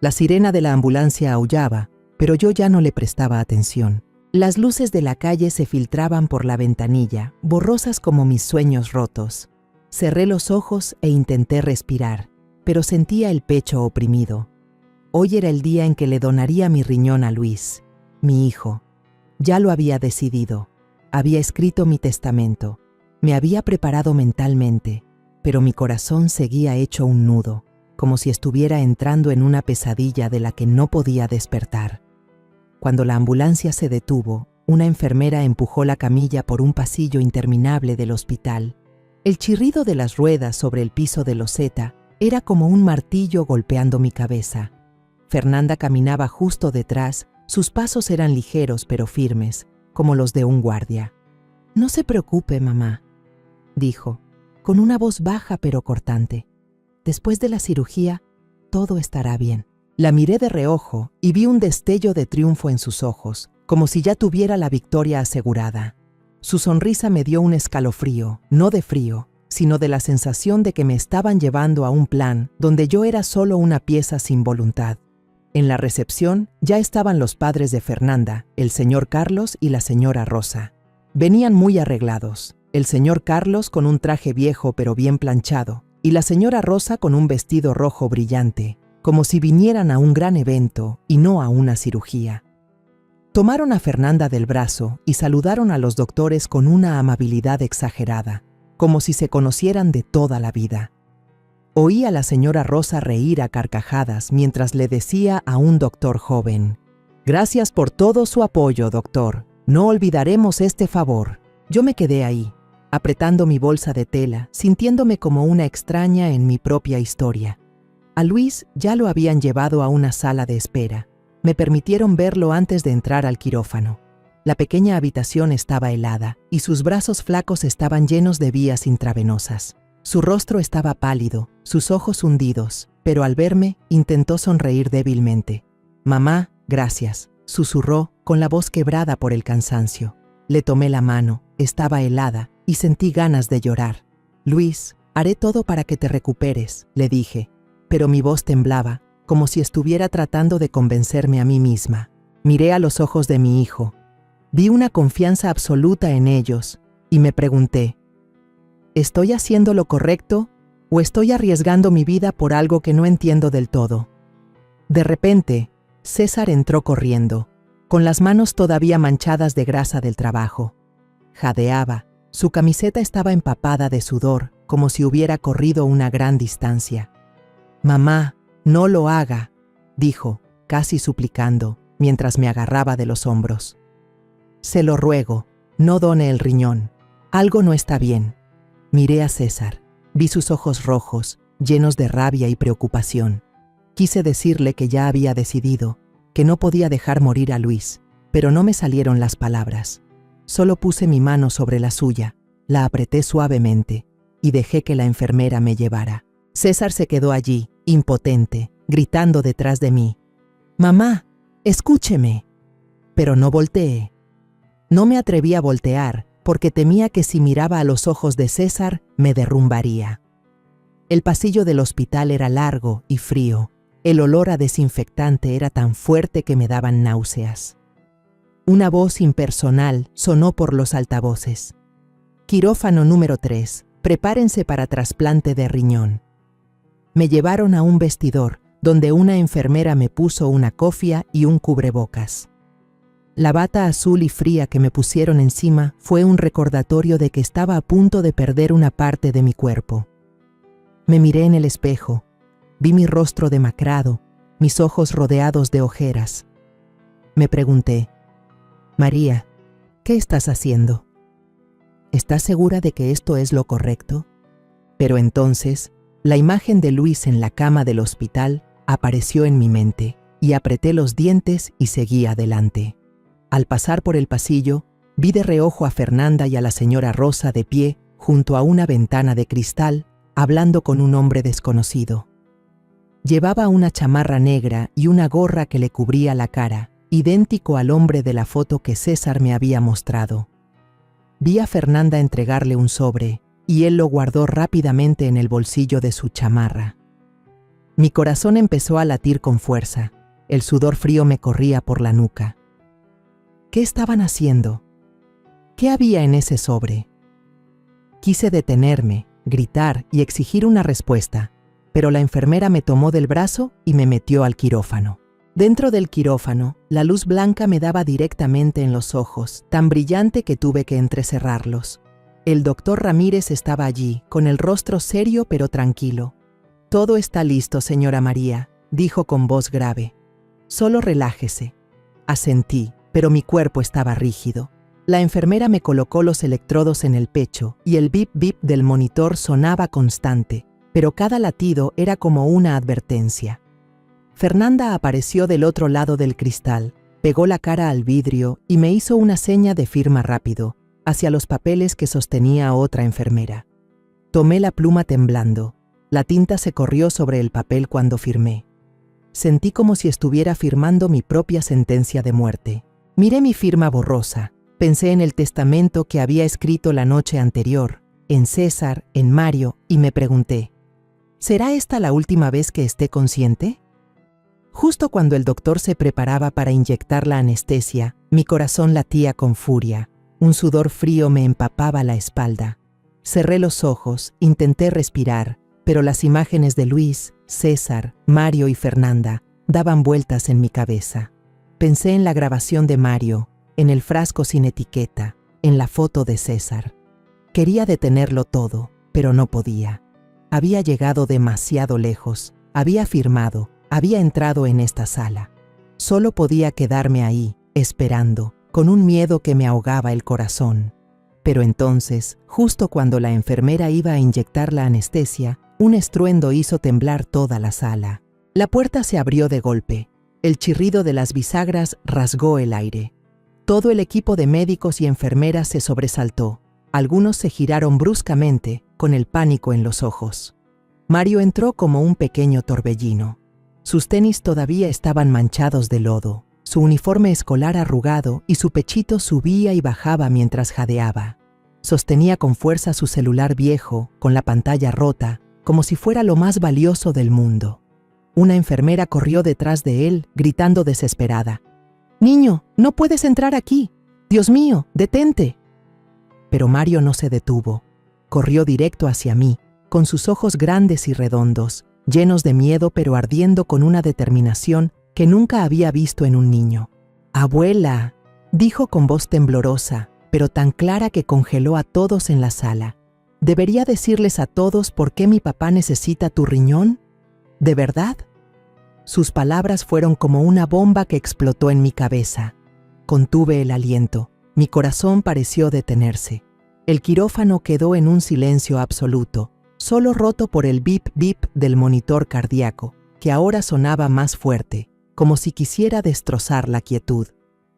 La sirena de la ambulancia aullaba, pero yo ya no le prestaba atención. Las luces de la calle se filtraban por la ventanilla, borrosas como mis sueños rotos. Cerré los ojos e intenté respirar, pero sentía el pecho oprimido. Hoy era el día en que le donaría mi riñón a Luis, mi hijo. Ya lo había decidido. Había escrito mi testamento. Me había preparado mentalmente, pero mi corazón seguía hecho un nudo, como si estuviera entrando en una pesadilla de la que no podía despertar. Cuando la ambulancia se detuvo, una enfermera empujó la camilla por un pasillo interminable del hospital. El chirrido de las ruedas sobre el piso de loseta era como un martillo golpeando mi cabeza. Fernanda caminaba justo detrás, sus pasos eran ligeros pero firmes, como los de un guardia. «No se preocupe, mamá», dijo, con una voz baja pero cortante. «Después de la cirugía, todo estará bien». La miré de reojo y vi un destello de triunfo en sus ojos, como si ya tuviera la victoria asegurada. Su sonrisa me dio un escalofrío, no de frío, sino de la sensación de que me estaban llevando a un plan donde yo era solo una pieza sin voluntad. En la recepción ya estaban los padres de Fernanda, el señor Carlos y la señora Rosa. Venían muy arreglados, el señor Carlos con un traje viejo pero bien planchado, y la señora Rosa con un vestido rojo brillante, como si vinieran a un gran evento y no a una cirugía. Tomaron a Fernanda del brazo y saludaron a los doctores con una amabilidad exagerada, como si se conocieran de toda la vida. Oí a la señora Rosa reír a carcajadas mientras le decía a un doctor joven: «Gracias por todo su apoyo, doctor. No olvidaremos este favor». Yo me quedé ahí, apretando mi bolsa de tela, sintiéndome como una extraña en mi propia historia. A Luis ya lo habían llevado a una sala de espera. Me permitieron verlo antes de entrar al quirófano. La pequeña habitación estaba helada y sus brazos flacos estaban llenos de vías intravenosas. Su rostro estaba pálido, sus ojos hundidos, pero al verme intentó sonreír débilmente. «Mamá, gracias», susurró con la voz quebrada por el cansancio. Le tomé la mano, estaba helada y sentí ganas de llorar. «Luis, haré todo para que te recuperes», le dije, pero mi voz temblaba, como si estuviera tratando de convencerme a mí misma. Miré a los ojos de mi hijo. Vi una confianza absoluta en ellos y me pregunté, ¿estoy haciendo lo correcto o estoy arriesgando mi vida por algo que no entiendo del todo? De repente, César entró corriendo, con las manos todavía manchadas de grasa del trabajo. Jadeaba, su camiseta estaba empapada de sudor, como si hubiera corrido una gran distancia. «Mamá, no lo haga», dijo, casi suplicando, mientras me agarraba de los hombros. «Se lo ruego, no done el riñón. Algo no está bien». Miré a César. Vi sus ojos rojos, llenos de rabia y preocupación. Quise decirle que ya había decidido, que no podía dejar morir a Luis, pero no me salieron las palabras. Solo puse mi mano sobre la suya, la apreté suavemente y dejé que la enfermera me llevara. César se quedó allí, impotente, gritando detrás de mí. «Mamá, escúcheme». Pero no volteé. No me atreví a voltear porque temía que si miraba a los ojos de César me derrumbaría. El pasillo del hospital era largo y frío. El olor a desinfectante era tan fuerte que me daban náuseas. Una voz impersonal sonó por los altavoces. «Quirófano número 3, prepárense para trasplante de riñón». Me llevaron a un vestidor, donde una enfermera me puso una cofia y un cubrebocas. La bata azul y fría que me pusieron encima fue un recordatorio de que estaba a punto de perder una parte de mi cuerpo. Me miré en el espejo, vi mi rostro demacrado, mis ojos rodeados de ojeras. Me pregunté, «María, ¿qué estás haciendo? ¿Estás segura de que esto es lo correcto?» Pero entonces, la imagen de Luis en la cama del hospital apareció en mi mente y apreté los dientes y seguí adelante. Al pasar por el pasillo, vi de reojo a Fernanda y a la señora Rosa de pie junto a una ventana de cristal, hablando con un hombre desconocido. Llevaba una chamarra negra y una gorra que le cubría la cara, idéntico al hombre de la foto que César me había mostrado. Vi a Fernanda entregarle un sobre, y él lo guardó rápidamente en el bolsillo de su chamarra. Mi corazón empezó a latir con fuerza. El sudor frío me corría por la nuca. ¿Qué estaban haciendo? ¿Qué había en ese sobre? Quise detenerme, gritar y exigir una respuesta, pero la enfermera me tomó del brazo y me metió al quirófano. Dentro del quirófano, la luz blanca me daba directamente en los ojos, tan brillante que tuve que entrecerrarlos. El doctor Ramírez estaba allí, con el rostro serio pero tranquilo. «Todo está listo, señora María», dijo con voz grave. «Solo relájese». Asentí, pero mi cuerpo estaba rígido. La enfermera me colocó los electrodos en el pecho y el bip bip del monitor sonaba constante, pero cada latido era como una advertencia. Fernanda apareció del otro lado del cristal, pegó la cara al vidrio y me hizo una seña de firma rápido, hacia los papeles que sostenía otra enfermera. Tomé la pluma temblando. La tinta se corrió sobre el papel cuando firmé. Sentí como si estuviera firmando mi propia sentencia de muerte. Miré mi firma borrosa. Pensé en el testamento que había escrito la noche anterior, en César, en Mario, y me pregunté, ¿será esta la última vez que esté consciente? Justo cuando el doctor se preparaba para inyectar la anestesia, mi corazón latía con furia. Un sudor frío me empapaba la espalda. Cerré los ojos, intenté respirar, pero las imágenes de Luis, César, Mario y Fernanda daban vueltas en mi cabeza. Pensé en la grabación de Mario, en el frasco sin etiqueta, en la foto de César. Quería detenerlo todo, pero no podía. Había llegado demasiado lejos, había firmado, había entrado en esta sala. Solo podía quedarme ahí, esperando, con un miedo que me ahogaba el corazón. Pero entonces, justo cuando la enfermera iba a inyectar la anestesia, un estruendo hizo temblar toda la sala. La puerta se abrió de golpe. El chirrido de las bisagras rasgó el aire. Todo el equipo de médicos y enfermeras se sobresaltó. Algunos se giraron bruscamente, con el pánico en los ojos. Mario entró como un pequeño torbellino. Sus tenis todavía estaban manchados de lodo, su uniforme escolar arrugado y su pechito subía y bajaba mientras jadeaba. Sostenía con fuerza su celular viejo, con la pantalla rota, como si fuera lo más valioso del mundo. Una enfermera corrió detrás de él, gritando desesperada: «Niño, no puedes entrar aquí. Dios mío, detente». Pero Mario no se detuvo. Corrió directo hacia mí, con sus ojos grandes y redondos, llenos de miedo pero ardiendo con una determinación que nunca había visto en un niño. «Abuela», dijo con voz temblorosa, pero tan clara que congeló a todos en la sala. «¿Debería decirles a todos por qué mi papá necesita tu riñón? ¿De verdad?». Sus palabras fueron como una bomba que explotó en mi cabeza. Contuve el aliento. Mi corazón pareció detenerse. El quirófano quedó en un silencio absoluto, solo roto por el bip bip del monitor cardíaco, que ahora sonaba más fuerte, como si quisiera destrozar la quietud.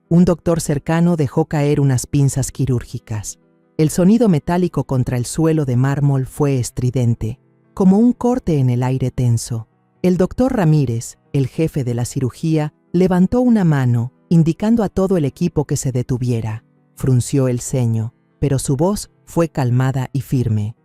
Un doctor cercano dejó caer unas pinzas quirúrgicas. El sonido metálico contra el suelo de mármol fue estridente, como un corte en el aire tenso. El doctor Ramírez, el jefe de la cirugía, levantó una mano, indicando a todo el equipo que se detuviera. Frunció el ceño, pero su voz fue calmada y firme.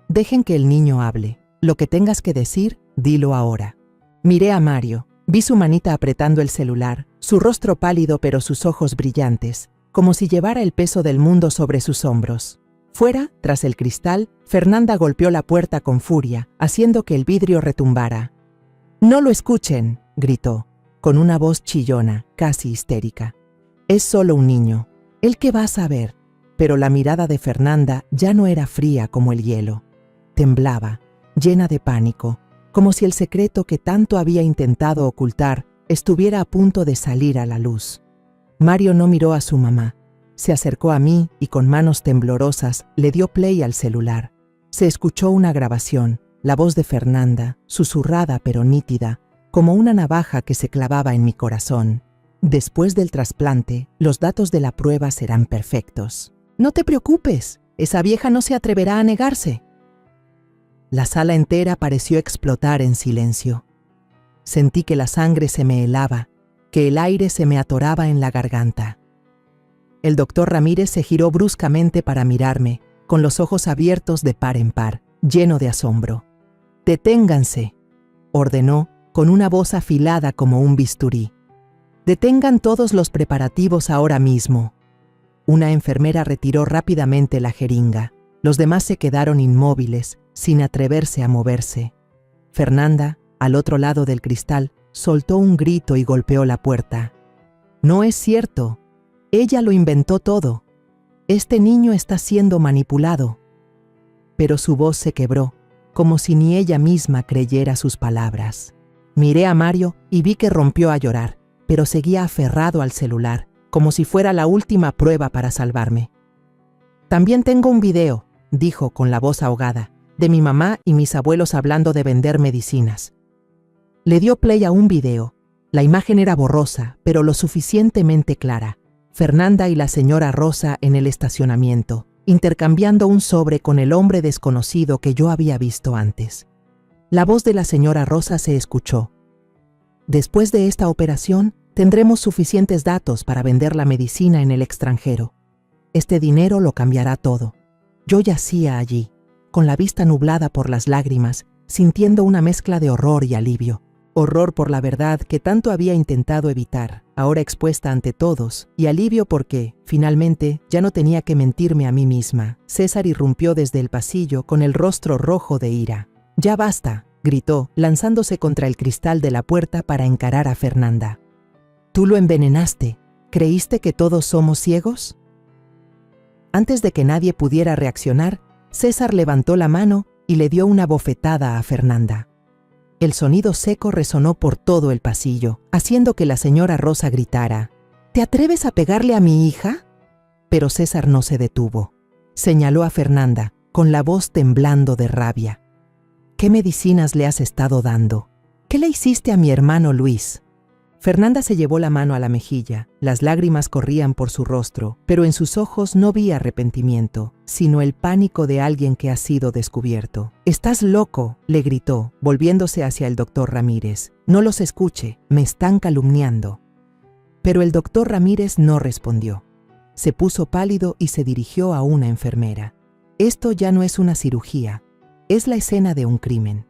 «Dejen que el niño hable. Lo que tengas que decir, dilo ahora». Miré a Mario. Vi su manita apretando el celular, su rostro pálido pero sus ojos brillantes, como si llevara el peso del mundo sobre sus hombros. Fuera, tras el cristal, Fernanda golpeó la puerta con furia, haciendo que el vidrio retumbara. «¡No lo escuchen!», gritó, con una voz chillona, casi histérica. «Es solo un niño. ¿Él qué va a saber?». Pero la mirada de Fernanda ya no era fría como el hielo. Temblaba, llena de pánico, como si el secreto que tanto había intentado ocultar estuviera a punto de salir a la luz. Mario no miró a su mamá. Se acercó a mí y con manos temblorosas le dio play al celular. Se escuchó una grabación, la voz de Fernanda, susurrada pero nítida, como una navaja que se clavaba en mi corazón. «Después del trasplante, los datos de la prueba serán perfectos. No te preocupes, esa vieja no se atreverá a negarse». La sala entera pareció explotar en silencio. Sentí que la sangre se me helaba, que el aire se me atoraba en la garganta. El doctor Ramírez se giró bruscamente para mirarme, con los ojos abiertos de par en par, lleno de asombro. «Deténganse», ordenó, con una voz afilada como un bisturí. «Detengan todos los preparativos ahora mismo». Una enfermera retiró rápidamente la jeringa. Los demás se quedaron inmóviles, sin atreverse a moverse. Fernanda, al otro lado del cristal, soltó un grito y golpeó la puerta. «No es cierto. Ella lo inventó todo. Este niño está siendo manipulado». Pero su voz se quebró, como si ni ella misma creyera sus palabras. Miré a Mario y vi que rompió a llorar, pero seguía aferrado al celular, como si fuera la última prueba para salvarme. «También tengo un video», dijo con la voz ahogada, «de mi mamá y mis abuelos hablando de vender medicinas». Le dio play a un video. La imagen era borrosa, pero lo suficientemente clara. Fernanda y la señora Rosa en el estacionamiento, intercambiando un sobre con el hombre desconocido que yo había visto antes. La voz de la señora Rosa se escuchó. «Después de esta operación, tendremos suficientes datos para vender la medicina en el extranjero. Este dinero lo cambiará todo». Yo yacía allí, con la vista nublada por las lágrimas, sintiendo una mezcla de horror y alivio. Horror por la verdad que tanto había intentado evitar, ahora expuesta ante todos, y alivio porque, finalmente, ya no tenía que mentirme a mí misma. César irrumpió desde el pasillo con el rostro rojo de ira. «¡Ya basta!», gritó, lanzándose contra el cristal de la puerta para encarar a Fernanda. «Tú lo envenenaste. ¿Creíste que todos somos ciegos?». Antes de que nadie pudiera reaccionar, César levantó la mano y le dio una bofetada a Fernanda. El sonido seco resonó por todo el pasillo, haciendo que la señora Rosa gritara: «¿Te atreves a pegarle a mi hija?». Pero César no se detuvo. señaló a Fernanda, con la voz temblando de rabia. ¿Qué medicinas le has estado dando? ¿Qué le hiciste a mi hermano Luis? Fernanda se llevó la mano a la mejilla, las lágrimas corrían por su rostro, pero en sus ojos no vi arrepentimiento, sino el pánico de alguien que ha sido descubierto. «¡Estás loco!», le gritó, volviéndose hacia el doctor Ramírez. «No los escuche, me están calumniando». Pero el doctor Ramírez no respondió. Se puso pálido y se dirigió a una enfermera. «Esto ya no es una cirugía, es la escena de un crimen.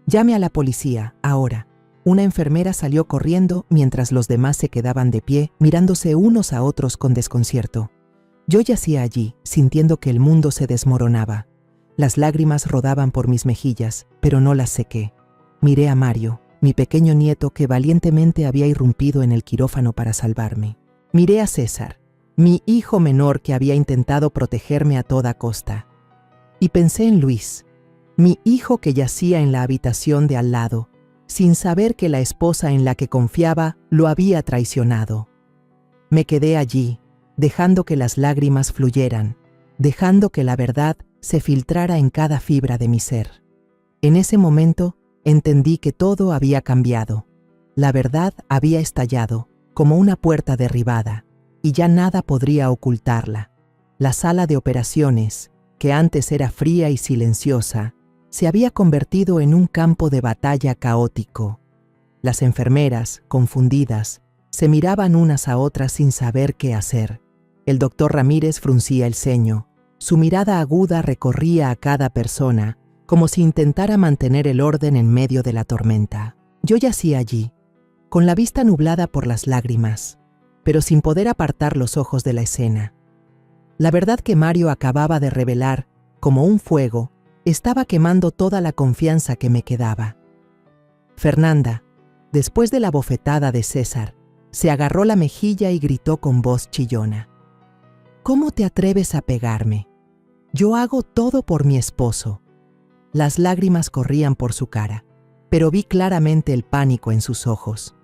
Llame a la policía, ahora». Una enfermera salió corriendo mientras los demás se quedaban de pie, mirándose unos a otros con desconcierto. Yo yacía allí, sintiendo que el mundo se desmoronaba. Las lágrimas rodaban por mis mejillas, pero no las sequé. Miré a Mario, mi pequeño nieto que valientemente había irrumpido en el quirófano para salvarme. Miré a César, mi hijo menor que había intentado protegerme a toda costa. Y pensé en Luis, mi hijo que yacía en la habitación de al lado, sin saber que la esposa en la que confiaba lo había traicionado. Me quedé allí, dejando que las lágrimas fluyeran, dejando que la verdad se filtrara en cada fibra de mi ser. En ese momento entendí que todo había cambiado. La verdad había estallado, como una puerta derribada, y ya nada podría ocultarla. La sala de operaciones, que antes era fría y silenciosa, se había convertido en un campo de batalla caótico. Las enfermeras, confundidas, se miraban unas a otras sin saber qué hacer. El doctor Ramírez fruncía el ceño. Su mirada aguda recorría a cada persona, como si intentara mantener el orden en medio de la tormenta. Yo yacía allí, con la vista nublada por las lágrimas, pero sin poder apartar los ojos de la escena. La verdad que Mario acababa de revelar, como un fuego, estaba quemando toda la confianza que me quedaba. Fernanda, después de la bofetada de César, se agarró la mejilla y gritó con voz chillona. «¿Cómo te atreves a pegarme? Yo hago todo por mi esposo». Las lágrimas corrían por su cara, pero vi claramente el pánico en sus ojos.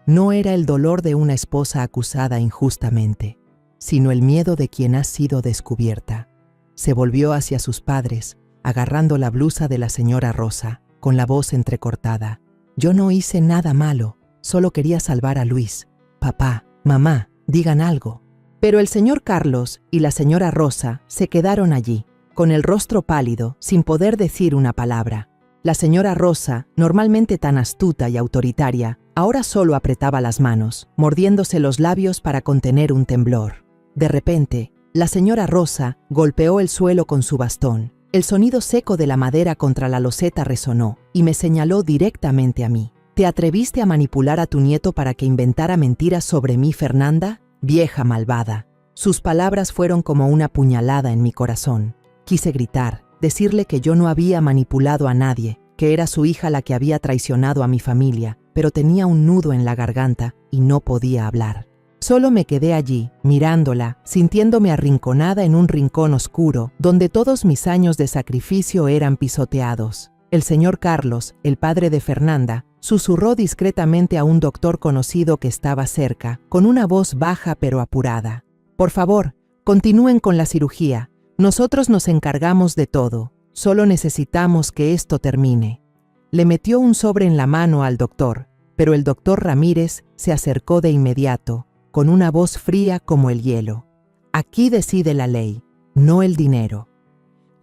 No era el dolor de una esposa acusada injustamente, sino el miedo de quien ha sido descubierta. Se volvió hacia sus padres, agarrando la blusa de la señora Rosa, con la voz entrecortada. «Yo no hice nada malo, solo quería salvar a Luis. Papá, mamá, digan algo». Pero el señor Carlos y la señora Rosa se quedaron allí, con el rostro pálido, sin poder decir una palabra. La señora Rosa, normalmente tan astuta y autoritaria, ahora solo apretaba las manos, mordiéndose los labios para contener un temblor. De repente, la señora Rosa golpeó el suelo con su bastón. El sonido seco de la madera contra la loseta resonó y me señaló directamente a mí. «¿Te atreviste a manipular a tu nieto para que inventara mentiras sobre mí, Fernanda? Vieja malvada». Sus palabras fueron como una puñalada en mi corazón. Quise gritar, decirle que yo no había manipulado a nadie, que era su hija la que había traicionado a mi familia, pero tenía un nudo en la garganta y no podía hablar. Solo me quedé allí, mirándola, sintiéndome arrinconada en un rincón oscuro, donde todos mis años de sacrificio eran pisoteados. El señor Carlos, el padre de Fernanda, susurró discretamente a un doctor conocido que estaba cerca, con una voz baja pero apurada. «Por favor, continúen con la cirugía. Nosotros nos encargamos de todo. Solo necesitamos que esto termine». Le metió un sobre en la mano al doctor, pero el doctor Ramírez se acercó de inmediato, con una voz fría como el hielo. «Aquí decide la ley, no el dinero».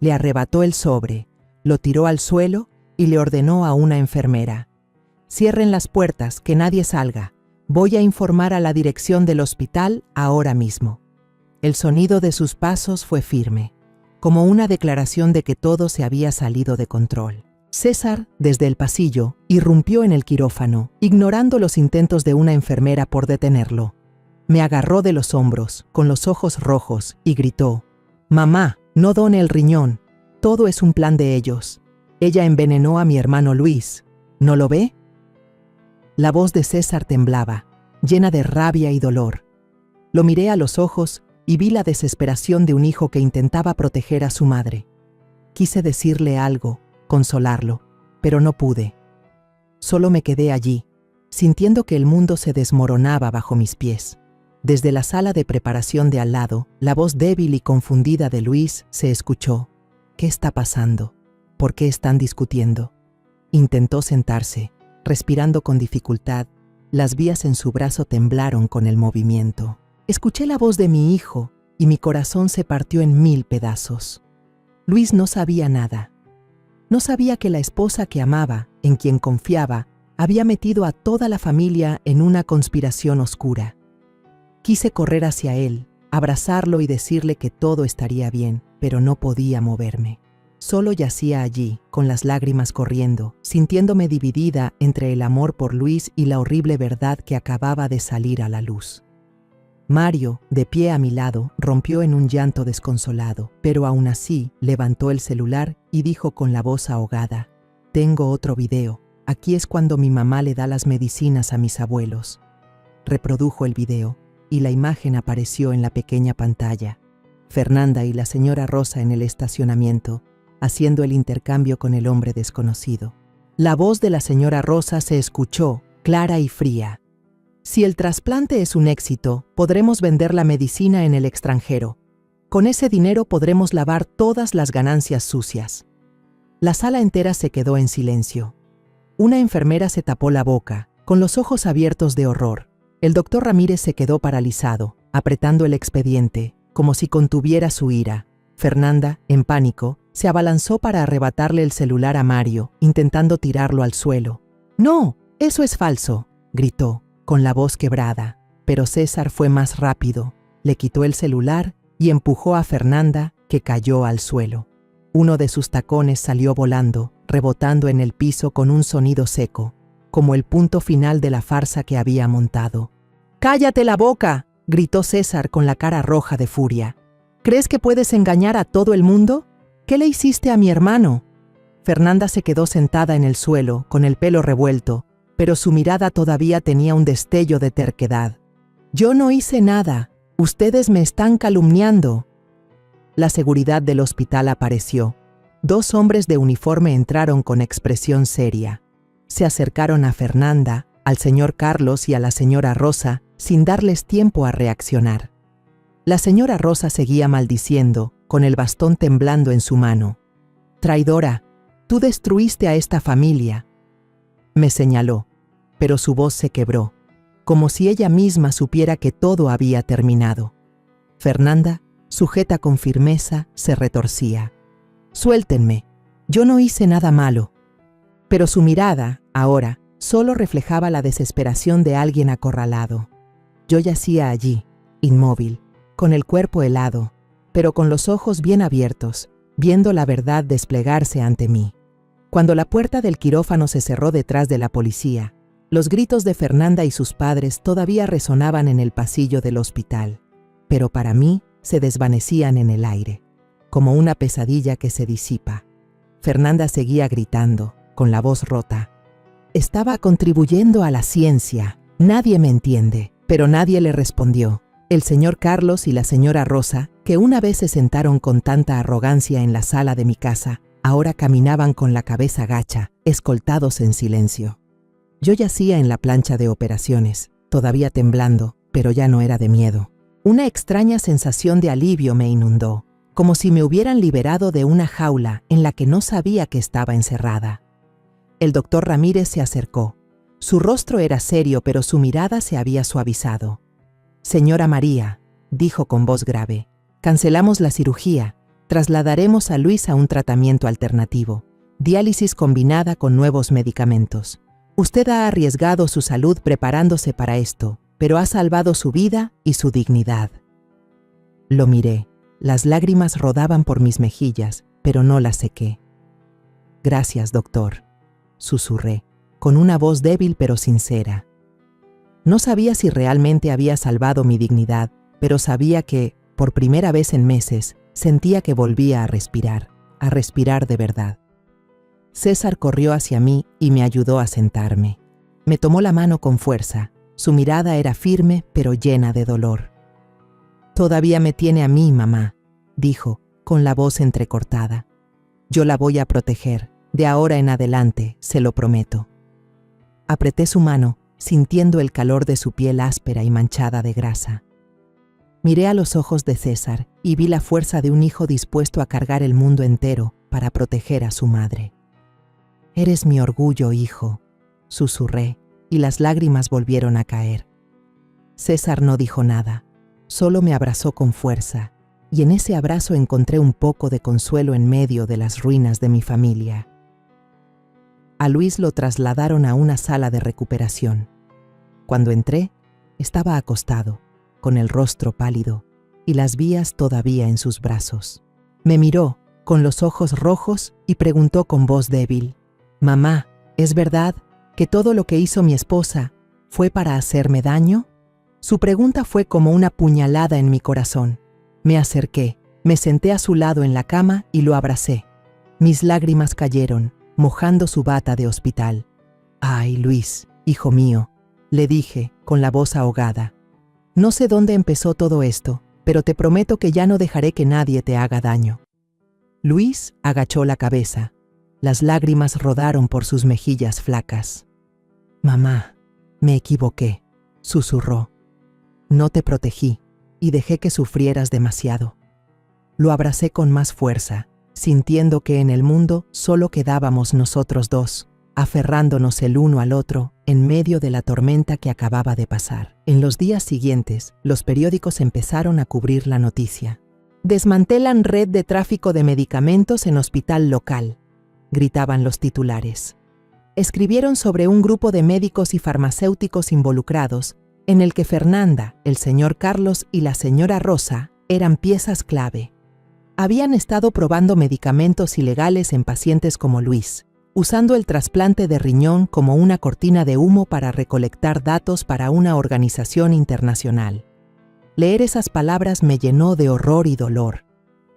Le arrebató el sobre, lo tiró al suelo y le ordenó a una enfermera: «Cierren las puertas, que nadie salga. Voy a informar a la dirección del hospital ahora mismo». El sonido de sus pasos fue firme, como una declaración de que todo se había salido de control. César, desde el pasillo, irrumpió en el quirófano, ignorando los intentos de una enfermera por detenerlo. Me agarró de los hombros, con los ojos rojos, y gritó: «Mamá, no done el riñón. Todo es un plan de ellos. Ella envenenó a mi hermano Luis. ¿No lo ve?». La voz de César temblaba, llena de rabia y dolor. Lo miré a los ojos y vi la desesperación de un hijo que intentaba proteger a su madre. Quise decirle algo, consolarlo, pero no pude. Solo me quedé allí, sintiendo que el mundo se desmoronaba bajo mis pies. Desde la sala de preparación de al lado, la voz débil y confundida de Luis se escuchó. ¿Qué está pasando? ¿Por qué están discutiendo? Intentó sentarse, respirando con dificultad. Las vías en su brazo temblaron con el movimiento. Escuché la voz de mi hijo y mi corazón se partió en 1000 pedazos. Luis no sabía nada. No sabía que la esposa que amaba, en quien confiaba, había metido a toda la familia en una conspiración oscura. Quise correr hacia él, abrazarlo y decirle que todo estaría bien, pero no podía moverme. Solo yacía allí, con las lágrimas corriendo, sintiéndome dividida entre el amor por Luis y la horrible verdad que acababa de salir a la luz. Mario, de pie a mi lado, rompió en un llanto desconsolado, pero aún así levantó el celular y dijo con la voz ahogada: «Tengo otro video. Aquí es cuando mi mamá le da las medicinas a mis abuelos». Reprodujo el video y la imagen apareció en la pequeña pantalla. Fernanda y la señora Rosa en el estacionamiento, haciendo el intercambio con el hombre desconocido. La voz de la señora Rosa se escuchó, clara y fría. «Si el trasplante es un éxito, podremos vender la medicina en el extranjero. Con ese dinero podremos lavar todas las ganancias sucias». La sala entera se quedó en silencio. Una enfermera se tapó la boca, con los ojos abiertos de horror. El doctor Ramírez se quedó paralizado, apretando el expediente, como si contuviera su ira. Fernanda, en pánico, se abalanzó para arrebatarle el celular a Mario, intentando tirarlo al suelo. «¡No! ¡Eso es falso!», gritó, con la voz quebrada. Pero César fue más rápido. Le quitó el celular y empujó a Fernanda, que cayó al suelo. Uno de sus tacones salió volando, rebotando en el piso con un sonido seco, como el punto final de la farsa que había montado. «¡Cállate la boca!», gritó César con la cara roja de furia. «¿Crees que puedes engañar a todo el mundo? ¿Qué le hiciste a mi hermano?». Fernanda se quedó sentada en el suelo, con el pelo revuelto, pero su mirada todavía tenía un destello de terquedad. «Yo no hice nada. Ustedes me están calumniando». La seguridad del hospital apareció. 2 hombres de uniforme entraron con expresión seria. Se acercaron a Fernanda, al señor Carlos y a la señora Rosa, sin darles tiempo a reaccionar. La señora Rosa seguía maldiciendo, con el bastón temblando en su mano. «Traidora, tú destruiste a esta familia», me señaló, pero su voz se quebró, como si ella misma supiera que todo había terminado. Fernanda, sujeta con firmeza, se retorcía. «Suéltenme, yo no hice nada malo». Pero su mirada, ahora, solo reflejaba la desesperación de alguien acorralado. Yo yacía allí, inmóvil, con el cuerpo helado, pero con los ojos bien abiertos, viendo la verdad desplegarse ante mí. Cuando la puerta del quirófano se cerró detrás de la policía, los gritos de Fernanda y sus padres todavía resonaban en el pasillo del hospital, pero para mí se desvanecían en el aire, como una pesadilla que se disipa. Fernanda seguía gritando, con la voz rota. «Estaba contribuyendo a la ciencia. Nadie me entiende». Pero nadie le respondió. El señor Carlos y la señora Rosa, que una vez se sentaron con tanta arrogancia en la sala de mi casa, ahora caminaban con la cabeza gacha, escoltados en silencio. Yo yacía en la plancha de operaciones, todavía temblando, pero ya no era de miedo. Una extraña sensación de alivio me inundó, como si me hubieran liberado de una jaula en la que no sabía que estaba encerrada. El doctor Ramírez se acercó. Su rostro era serio, pero su mirada se había suavizado. «Señora María», dijo con voz grave, «cancelamos la cirugía. Trasladaremos a Luis a un tratamiento alternativo, diálisis combinada con nuevos medicamentos. Usted ha arriesgado su salud preparándose para esto, pero ha salvado su vida y su dignidad». Lo miré. Las lágrimas rodaban por mis mejillas, pero no las sequé. «Gracias, doctor», susurré, con una voz débil pero sincera. No sabía si realmente había salvado mi dignidad, pero sabía que, por primera vez en meses, sentía que volvía a respirar de verdad. César corrió hacia mí y me ayudó a sentarme. Me tomó la mano con fuerza. Su mirada era firme pero llena de dolor. «Todavía me tiene a mí, mamá», dijo, con la voz entrecortada. «Yo la voy a proteger. De ahora en adelante, se lo prometo». Apreté su mano, sintiendo el calor de su piel áspera y manchada de grasa. Miré a los ojos de César y vi la fuerza de un hijo dispuesto a cargar el mundo entero para proteger a su madre. «Eres mi orgullo, hijo», susurré, y las lágrimas volvieron a caer. César no dijo nada, solo me abrazó con fuerza, y en ese abrazo encontré un poco de consuelo en medio de las ruinas de mi familia. A Luis lo trasladaron a una sala de recuperación. Cuando entré, estaba acostado, con el rostro pálido y las vías todavía en sus brazos. Me miró, con los ojos rojos, y preguntó con voz débil: «Mamá, ¿es verdad que todo lo que hizo mi esposa fue para hacerme daño?» Su pregunta fue como una puñalada en mi corazón. Me acerqué, me senté a su lado en la cama y lo abracé. Mis lágrimas cayeron, mojando su bata de hospital. «Ay, Luis, hijo mío», le dije, con la voz ahogada. «No sé dónde empezó todo esto, pero te prometo que ya no dejaré que nadie te haga daño». Luis agachó la cabeza. Las lágrimas rodaron por sus mejillas flacas. «Mamá, me equivoqué», susurró. «No te protegí y dejé que sufrieras demasiado». Lo abracé con más fuerza, sintiendo que en el mundo solo quedábamos nosotros dos, aferrándonos el uno al otro en medio de la tormenta que acababa de pasar. En los días siguientes, los periódicos empezaron a cubrir la noticia. «Desmantelan red de tráfico de medicamentos en hospital local», gritaban los titulares. Escribieron sobre un grupo de médicos y farmacéuticos involucrados, en el que Fernanda, el señor Carlos y la señora Rosa eran piezas clave. Habían estado probando medicamentos ilegales en pacientes como Luis, usando el trasplante de riñón como una cortina de humo para recolectar datos para una organización internacional. Leer esas palabras me llenó de horror y dolor.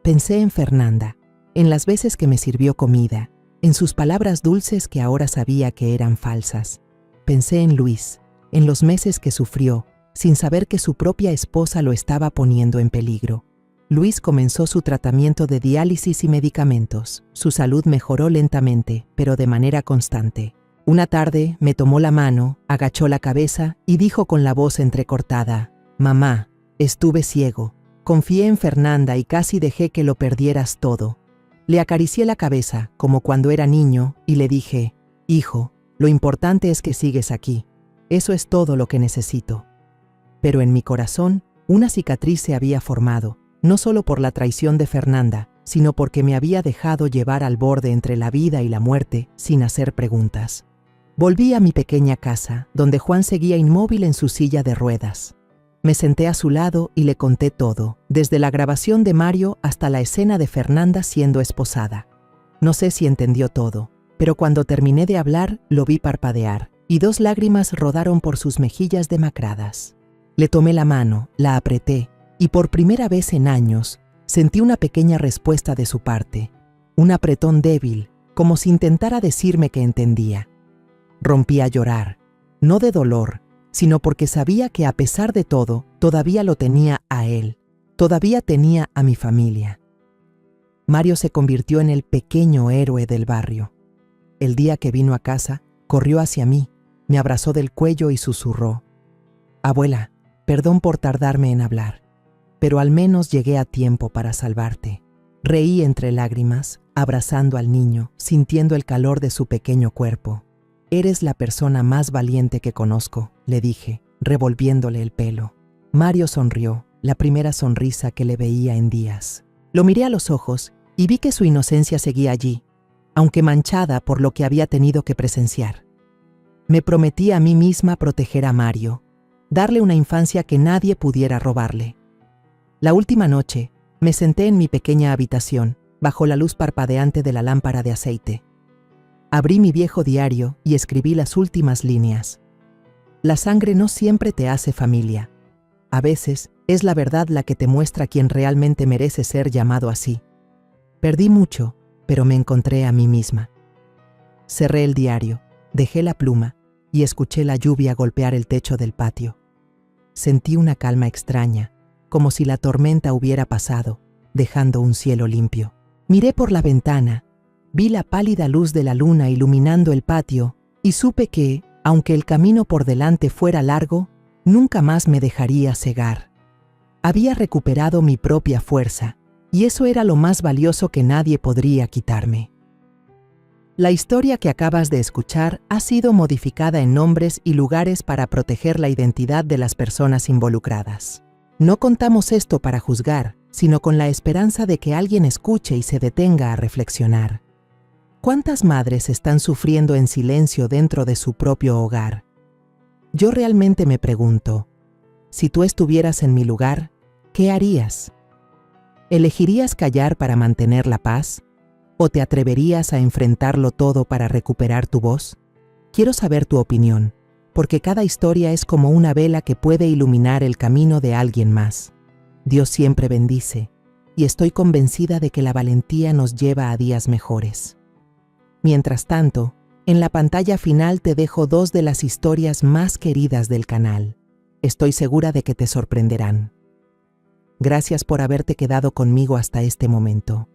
Pensé en Fernanda, en las veces que me sirvió comida, en sus palabras dulces que ahora sabía que eran falsas. Pensé en Luis, en los meses que sufrió, sin saber que su propia esposa lo estaba poniendo en peligro. Luis comenzó su tratamiento de diálisis y medicamentos. Su salud mejoró lentamente, pero de manera constante. Una tarde me tomó la mano, agachó la cabeza y dijo con la voz entrecortada: «Mamá, estuve ciego. Confié en Fernanda y casi dejé que lo perdieras todo». Le acaricié la cabeza, como cuando era niño, y le dije: «Hijo, lo importante es que sigues aquí. Eso es todo lo que necesito». Pero en mi corazón, una cicatriz se había formado, no solo por la traición de Fernanda, sino porque me había dejado llevar al borde entre la vida y la muerte, sin hacer preguntas. Volví a mi pequeña casa, donde Juan seguía inmóvil en su silla de ruedas. Me senté a su lado y le conté todo, desde la grabación de Mario hasta la escena de Fernanda siendo esposada. No sé si entendió todo, pero cuando terminé de hablar, lo vi parpadear, y 2 lágrimas rodaron por sus mejillas demacradas. Le tomé la mano, la apreté, y por primera vez en años, sentí una pequeña respuesta de su parte, un apretón débil, como si intentara decirme que entendía. Rompí a llorar, no de dolor, sino porque sabía que a pesar de todo, todavía lo tenía a él, todavía tenía a mi familia. Mario se convirtió en el pequeño héroe del barrio. El día que vino a casa, corrió hacia mí, me abrazó del cuello y susurró: «Abuela, perdón por tardarme en hablar, pero al menos llegué a tiempo para salvarte». Reí entre lágrimas, abrazando al niño, sintiendo el calor de su pequeño cuerpo. «Eres la persona más valiente que conozco», le dije, revolviéndole el pelo. Mario sonrió, la primera sonrisa que le veía en días. Lo miré a los ojos y vi que su inocencia seguía allí, aunque manchada por lo que había tenido que presenciar. Me prometí a mí misma proteger a Mario, darle una infancia que nadie pudiera robarle. La última noche, me senté en mi pequeña habitación, bajo la luz parpadeante de la lámpara de aceite. Abrí mi viejo diario y escribí las últimas líneas. La sangre no siempre te hace familia. A veces es la verdad la que te muestra quién realmente merece ser llamado así. Perdí mucho, pero me encontré a mí misma. Cerré el diario, dejé la pluma y escuché la lluvia golpear el techo del patio. Sentí una calma extraña, como si la tormenta hubiera pasado, dejando un cielo limpio. Miré por la ventana, vi la pálida luz de la luna iluminando el patio y supe que, aunque el camino por delante fuera largo, nunca más me dejaría cegar. Había recuperado mi propia fuerza, y eso era lo más valioso que nadie podría quitarme. La historia que acabas de escuchar ha sido modificada en nombres y lugares para proteger la identidad de las personas involucradas. No contamos esto para juzgar, sino con la esperanza de que alguien escuche y se detenga a reflexionar. ¿Cuántas madres están sufriendo en silencio dentro de su propio hogar? Yo realmente me pregunto, si tú estuvieras en mi lugar, ¿qué harías? ¿Elegirías callar para mantener la paz? ¿O te atreverías a enfrentarlo todo para recuperar tu voz? Quiero saber tu opinión, porque cada historia es como una vela que puede iluminar el camino de alguien más. Dios siempre bendice, y estoy convencida de que la valentía nos lleva a días mejores. Mientras tanto, en la pantalla final te dejo 2 de las historias más queridas del canal. Estoy segura de que te sorprenderán. Gracias por haberte quedado conmigo hasta este momento.